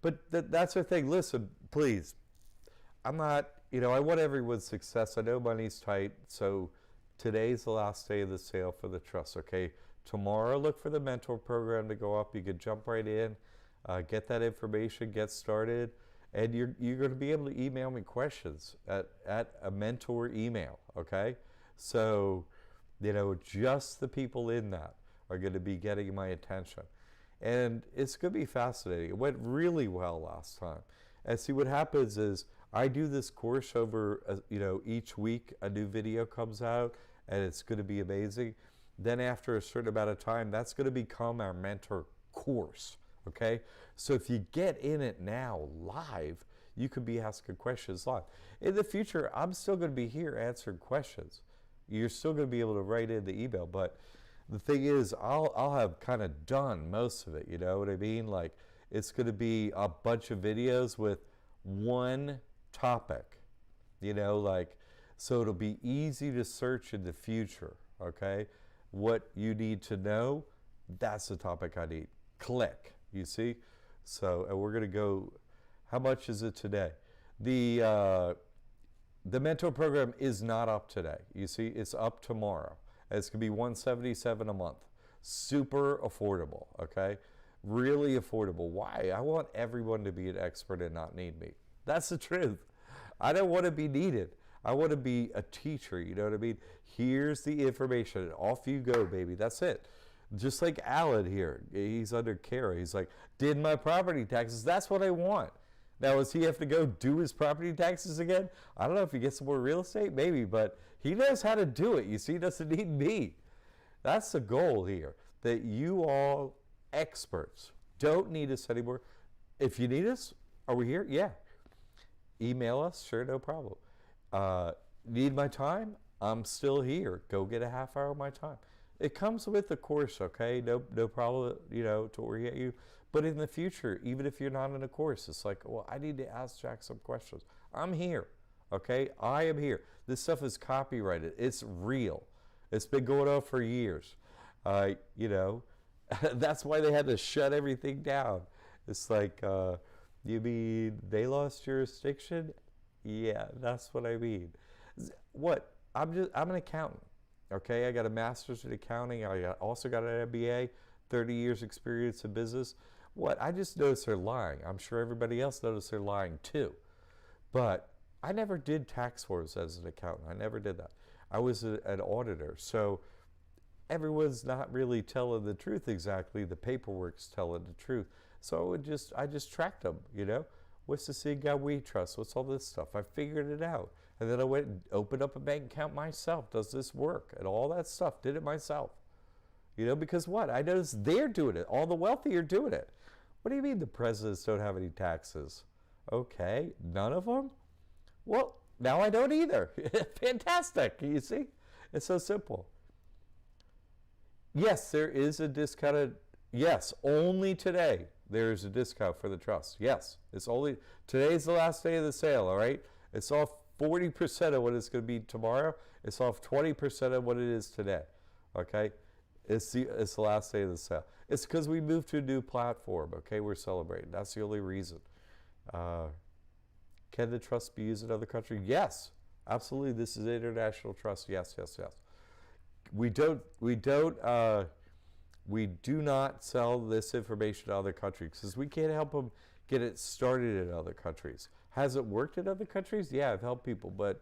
But that's the thing, listen, please, I'm not, you know, I want everyone's success. I know money's tight, so today's the last day of the sale for the trust, okay? Tomorrow, look for the mentor program to go up. You can jump right in, get that information, get started, and you're going to be able to email me questions at a mentor email, okay? So, you know, just the people in that are going to be getting my attention. And it's going to be fascinating. It went really well last time. And see, what happens is, I do this course over, you know, each week a new video comes out, and it's going to be amazing. Then after a certain amount of time, that's going to become our mentor course, okay? So if you get in it now live, you could be asking questions live. In the future, I'm still going to be here answering questions. You're still going to be able to write in the email, but the thing is, I'll have kind of done most of it, you know what I mean? Like, it's going to be a bunch of videos with one topic, you know, like, so it'll be easy to search in the future, okay? What you need to know, that's the topic I need. Click, you see? So, and we're going to go, how much is it today? The mentor program is not up today. You see, it's up tomorrow. It's going to be $177 a month. Super affordable, okay? Really affordable. Why? I want everyone to be an expert and not need me. That's the truth. I don't want to be needed. I want to be a teacher, you know what I mean? Here's the information, and off you go, baby. That's it. Just like Alan here. He's under Kara. He's like, did my property taxes. That's what I want. Now, does he have to go do his property taxes again? I don't know if he gets some more real estate, maybe, but he knows how to do it. You see, he doesn't need me. That's the goal here, that you all experts don't need us anymore. If you need us, Are we here? Yeah. Email us. Sure, no problem. Need my time? I'm still here. Go get a half hour of my time. It comes with the course, okay? No problem, to orient you. But in the future, even if you're not in a course, it's like, well, I need to ask Jack some questions. I'm here, okay? I am here. This stuff is copyrighted. It's real. It's been going on for years. That's why they had to shut everything down. It's like, you mean they lost jurisdiction? Yeah, that's what I mean. What? I'm an accountant. Okay, I got a master's in accounting. Also got an MBA, 30 years experience in business. What? I just noticed they're lying. I'm sure everybody else noticed they're lying too. But I never did tax forms as an accountant. I never did that. I was an auditor. So everyone's not really telling the truth exactly. The paperwork's telling the truth. So I just tracked them, What's the Seagull We Trust? What's all this stuff? I figured it out. And then I went and opened up a bank account myself. Does this work? And all that stuff. Did it myself. Because what? I noticed they're doing it. All the wealthy are doing it. What do you mean the presidents don't have any taxes? Okay, none of them? Well, now I don't either. Fantastic. You see? It's so simple. Yes, there is a discounted, yes, only today there's a discount for the trust. Yes, today's the last day of the sale, all right? It's off 40% of what it's going to be tomorrow. It's off 20% of what it is today, okay? It's the last day of the sale. It's because we moved to a new platform, okay? We're celebrating. That's the only reason. Can the trust be used in other countries? Yes, absolutely. This is an international trust. Yes, yes, yes. We do not sell this information to other countries because we can't help them get it started in other countries. Has it worked in other countries? Yeah, I've helped people, but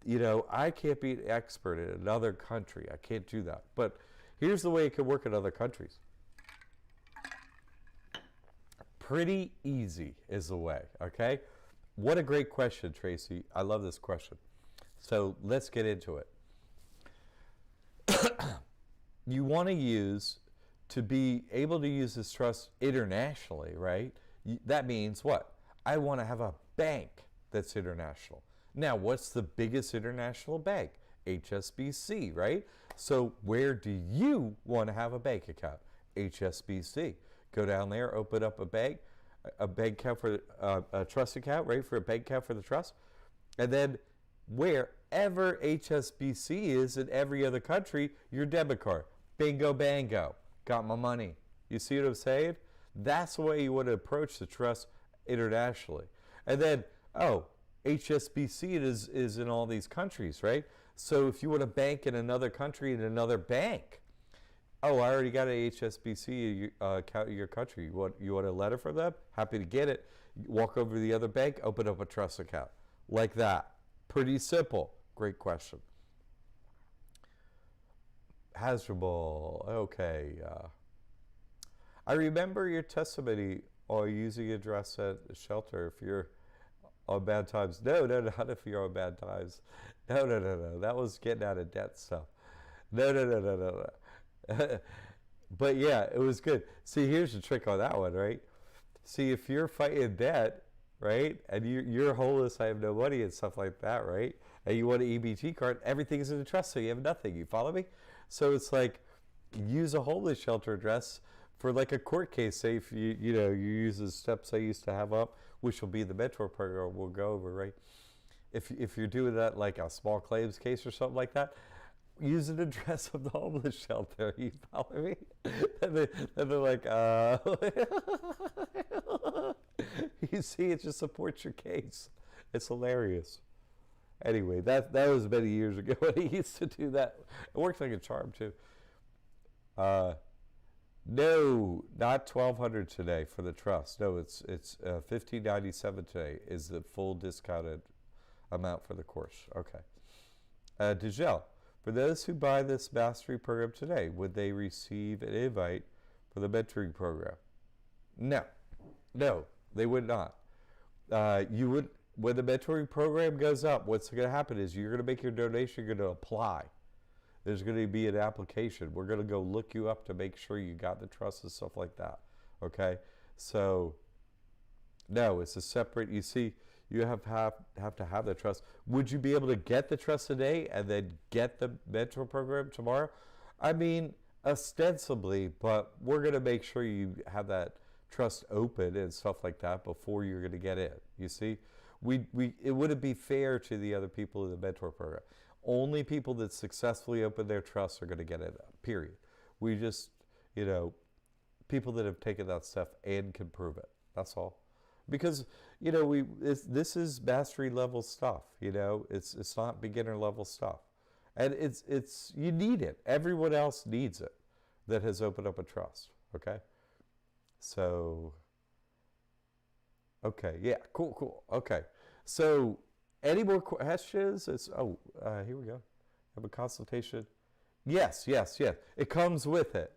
I can't be an expert in another country. I can't do that. But here's the way it can work in other countries. Pretty easy is the way, okay? What a great question, Tracy. I love this question. So let's get into it. You want to be able to use this trust internationally, right? That means what? I want to have a bank that's international. Now, what's the biggest international bank? HSBC, right? So where do you want to have a bank account? HSBC. Go down there, open up a bank account for a trust account, right? For a bank account for the trust. And then wherever HSBC is in every other country, your debit card. Bingo, bango. Got my money. You see what I'm saying? That's the way you want to approach the trust internationally. And then, HSBC is in all these countries, right? So if you want to bank in another country in another bank, I already got an HSBC account in your country. You want a letter from them? Happy to get it. Walk over to the other bank, open up a trust account. Like that. Pretty simple. Great question. Hasdrubal, okay. I remember your testimony on using address at a shelter if you're on bad times. No, not if you're on bad times. No. That was getting out of debt stuff. No. But yeah, it was good. See, here's the trick on that one, right? See, if you're fighting debt, right, and you're homeless, I have no money and stuff like that, right, and you want an EBT card, everything's in the trust, so you have nothing. You follow me? So it's like, use a homeless shelter address for like a court case. Say if you use the steps I used to have up, which will be the mentor program we'll go over, right? If you're doing that like a small claims case or something like that, use an address of the homeless shelter. You follow me? And they're like, you see, it just supports your case. It's hilarious. Anyway, that was many years ago when he used to do that. It worked like a charm too. No, not $1,200 today for the trust. No, it's $1,597 today is the full discounted amount for the course. Okay. Dejel, for those who buy this mastery program today, would they receive an invite for the mentoring program? No, they would not. You would. When the mentoring program goes up, what's going to happen is you're going to make your donation, you're going to apply. There's going to be an application. We're going to go look you up to make sure you got the trust and stuff like that. Okay? So No, it's a separate. You see, you have to have the trust. Would you be able to get the trust today and then get the mentor program tomorrow? I mean, ostensibly, but we're going to make sure you have that trust open and stuff like that before you're going to get in. You see, it wouldn't be fair to the other people in the mentor program. Only people that successfully open their trust are going to get it. Period. We just, people that have taken that stuff and can prove it. That's all. Because this is mastery level stuff. It's not beginner level stuff, and it's you need it. Everyone else needs it that has opened up a trust. Okay, so okay, yeah, cool. Okay, so any more questions? Here we go. Have a consultation. Yes. It comes with it.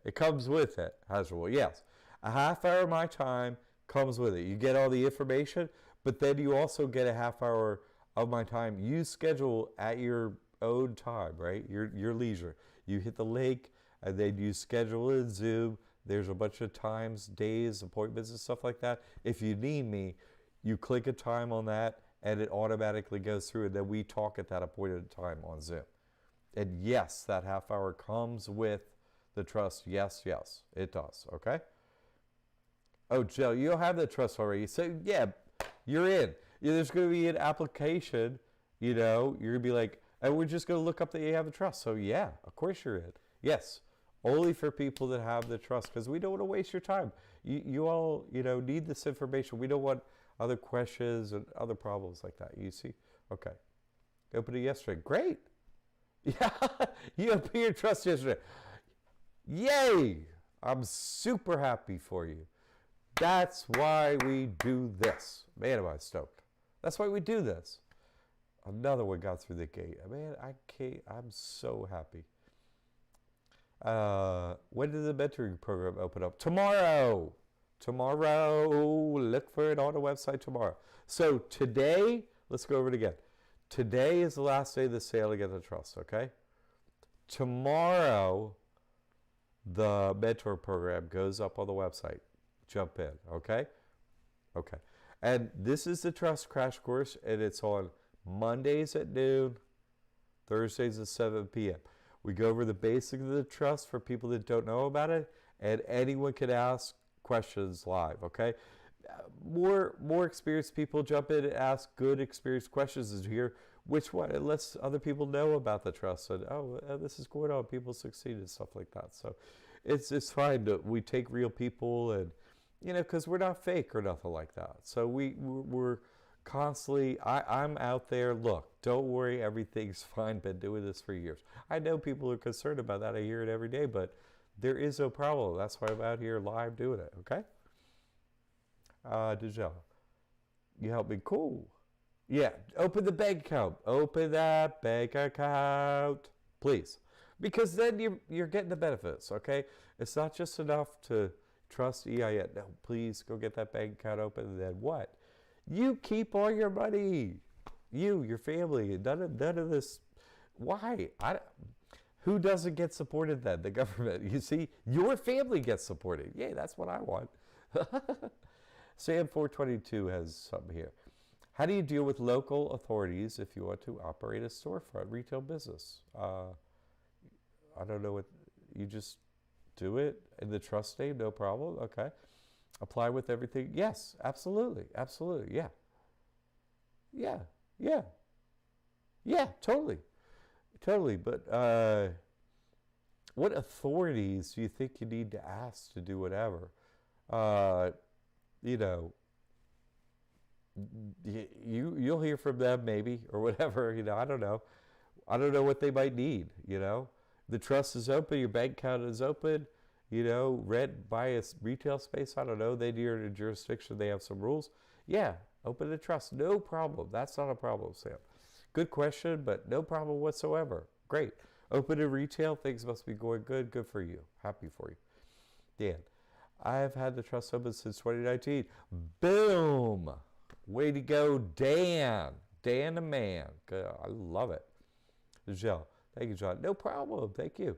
Hazard. Yes, a half hour of my time comes with it. You get all the information, but then you also get a half hour of my time. You schedule at your own time, right? Your leisure. You hit the link, and then you schedule in Zoom. There's a bunch of times, days, appointments, and stuff like that. If you need me, you click a time on that, and it automatically goes through, and then we talk at that appointed time on Zoom. And yes, that half hour comes with the trust. Yes, it does. Okay? Oh, Joe, you'll have the trust already. So, yeah, you're in. There's going to be an application, you're going to be like, and we're just going to look up that you have the trust. So, yeah, of course you're in. Yes, only for people that have the trust, because we don't want to waste your time. You all, need this information. We don't want other questions and other problems like that. You see? Okay. Opened it yesterday. Great. Yeah, you opened your trust yesterday. Yay! I'm super happy for you. That's why we do this. Man, am I stoked. That's why we do this. Another one got through the gate. Man, I'm so happy. When did the mentoring program open up? Tomorrow. Look for it on the website tomorrow. So today, let's go over it again. Today is the last day of the sale to get the trust, okay? Tomorrow, the mentor program goes up on the website. Jump in, okay? Okay. And this is the Trust Crash Course, and it's on Mondays at noon, Thursdays at 7 p.m. We go over the basics of the trust for people that don't know about it, and anyone can ask questions live, okay? More experienced people jump in and ask good experienced questions and hear which one. It lets other people know about the trust, and this is going on. People succeed and stuff like that. So it's fine that we take real people, and because we're not fake or nothing like that. So we're constantly, I'm out there. Look, don't worry, everything's fine. Been doing this for years. I know people are concerned about that. I hear it every day, but there is no problem. That's why I'm out here live doing it, okay? Dejelle, you help me? Cool. Yeah, open the bank account. Open that bank account, please. Because then you're getting the benefits, okay? It's not just enough to trust EIN. No, please go get that bank account open, and then what? You keep all your money. Your family, none of this. Why? Who doesn't get supported then? The government. You see, your family gets supported. Yay, that's what I want. Sam 422 has something here. How do you deal with local authorities if you want to operate a storefront retail business? I don't know what, you just do it in the trust name, no problem. Okay. Apply with everything. Yes, absolutely. Yeah. Totally. But what authorities do you think you need to ask to do whatever? You'll hear from them maybe, or whatever. I don't know. I don't know what they might need. The trust is open. Your bank account is open. Rent, buy a retail space. I don't know. They do in a jurisdiction. They have some rules. Yeah, open the trust. No problem. That's not a problem, Sam. Good question, but no problem whatsoever. Great. Open a retail. Things must be going good. Good for you. Happy for you. Dan, I've had the trust open since 2019. Boom. Way to go, Dan. Dan the man. Good. I love it. Michelle, thank you, John. No problem. Thank you.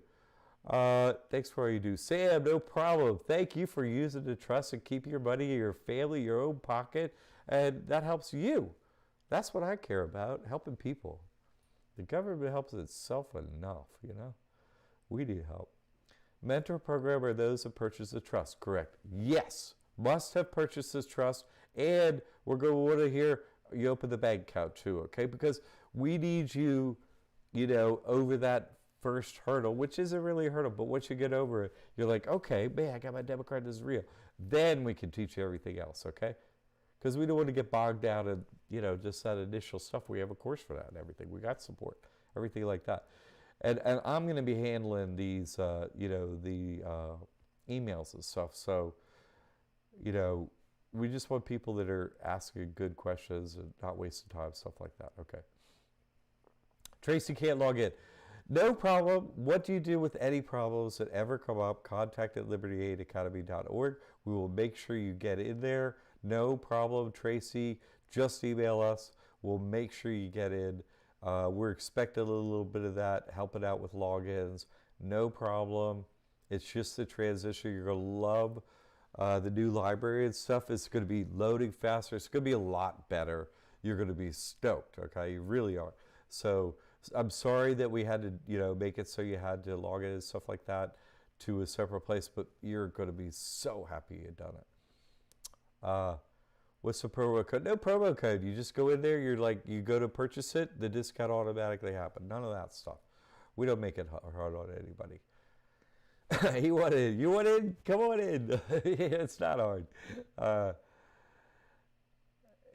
Thanks for all you do. Sam, no problem. Thank you for using the trust and keep your money in your family, your own pocket, and that helps you. That's what I care about, helping people. The government helps itself enough, you know. We need help. Mentor program are those that purchase the trust, correct? Yes, must have purchased this trust, and we're going to want to hear you open the bank account too, okay? Because we need you, you know, over that first hurdle, which isn't really a hurdle, but once you get over it, you're like, okay, man, I got my debit card, this is real. Then we can teach you everything else, okay? Because we don't want to get bogged down in, you know, just that initial stuff. We have a course for that and everything. We got support, everything like that. And I'm going to be handling these, you know, the emails and stuff. So, you know, we just want people that are asking good questions and not wasting time, stuff like that. Okay. Tracy can't log in. No problem. What do you do with any problems that ever come up? Contact at libertyaidacademy.org. We will make sure you get in there. No problem, Tracy. Just email us. We'll make sure you get in. We're expecting a little bit of that, helping out with logins. No problem. It's just the transition. You're going to love the new library and stuff. It's going to be loading faster. It's going to be a lot better. You're going to be stoked, okay? You really are. So I'm sorry that we had to, you know, make it so you had to log in and stuff like that to a separate place, but you're going to be so happy you had done it. What's the promo code? No promo code. You just go in there. You're like, you go to purchase it. The discount automatically happens. None of that stuff. We don't make it hard on anybody. He want in. You want in? Come on in. It's not hard.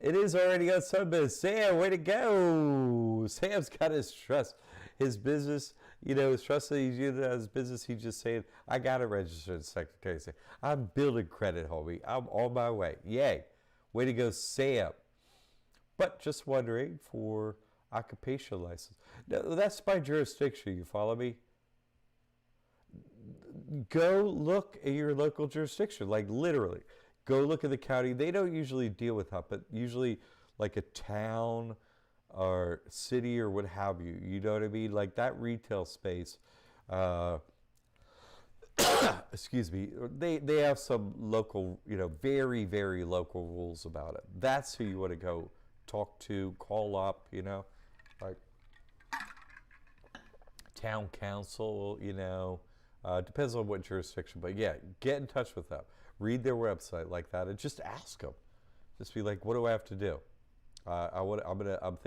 It is already on Sunday. Sam, way to go. Sam's got his trust. His business, you know, his trust that he's using as business. He's just saying, I got to register as secretary. I'm building credit, homie. I'm on my way. Yay. Way to go, Sam. But just wondering for occupational license. No, that's by jurisdiction. You follow me? Go look at your local jurisdiction, like literally. Go look at the county. They don't usually deal with that, but usually like a town or city or what have you. You know what I mean? Like that retail space. Excuse me, they have some local, you know, very, very local rules about it. That's who you want to go talk to, call up, you know, like town council, you know, depends on what jurisdiction, but yeah, get in touch with them. Read their website like that and just ask them. Just be like, what do I have to do? I'm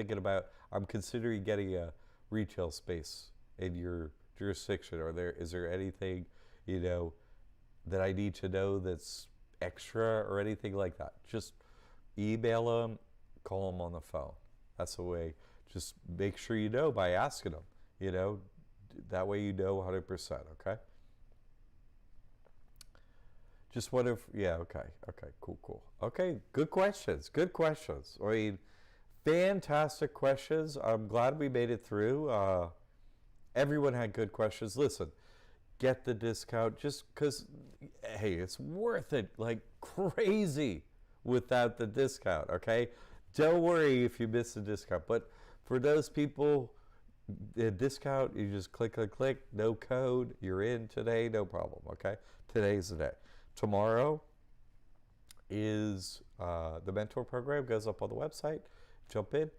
considering getting a retail space in your jurisdiction. Is there anything, you know, that I need to know that's extra or anything like that? Just email them, call them on the phone. That's the way. Just make sure you know by asking them, you know, that way you know 100%, okay? Just wonder if, yeah, okay, cool. Okay, good questions. I mean, fantastic questions. I'm glad we made it through. Everyone had good questions. Listen, get the discount just because, hey, it's worth it like crazy without the discount, okay? Don't worry if you miss the discount. But for those people, the discount, you just click, no code, you're in today, no problem, okay? Today's the day. Tomorrow is the mentor program, goes up on the website, jump in,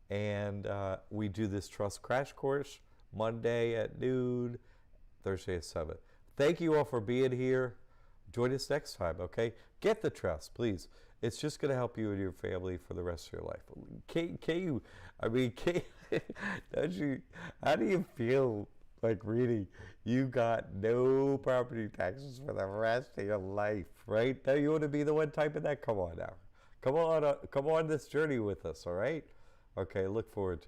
and we do this trust crash course Monday at noon, Thursday at 7. Thank you all for being here. Join us next time, okay? Get the trust, please. It's just going to help you and your family for the rest of your life. How do you feel like reading, you got no property taxes for the rest of your life, right? Now you want to be the one typing that? Come on now. Come on this journey with us, all right? Okay, look forward to it.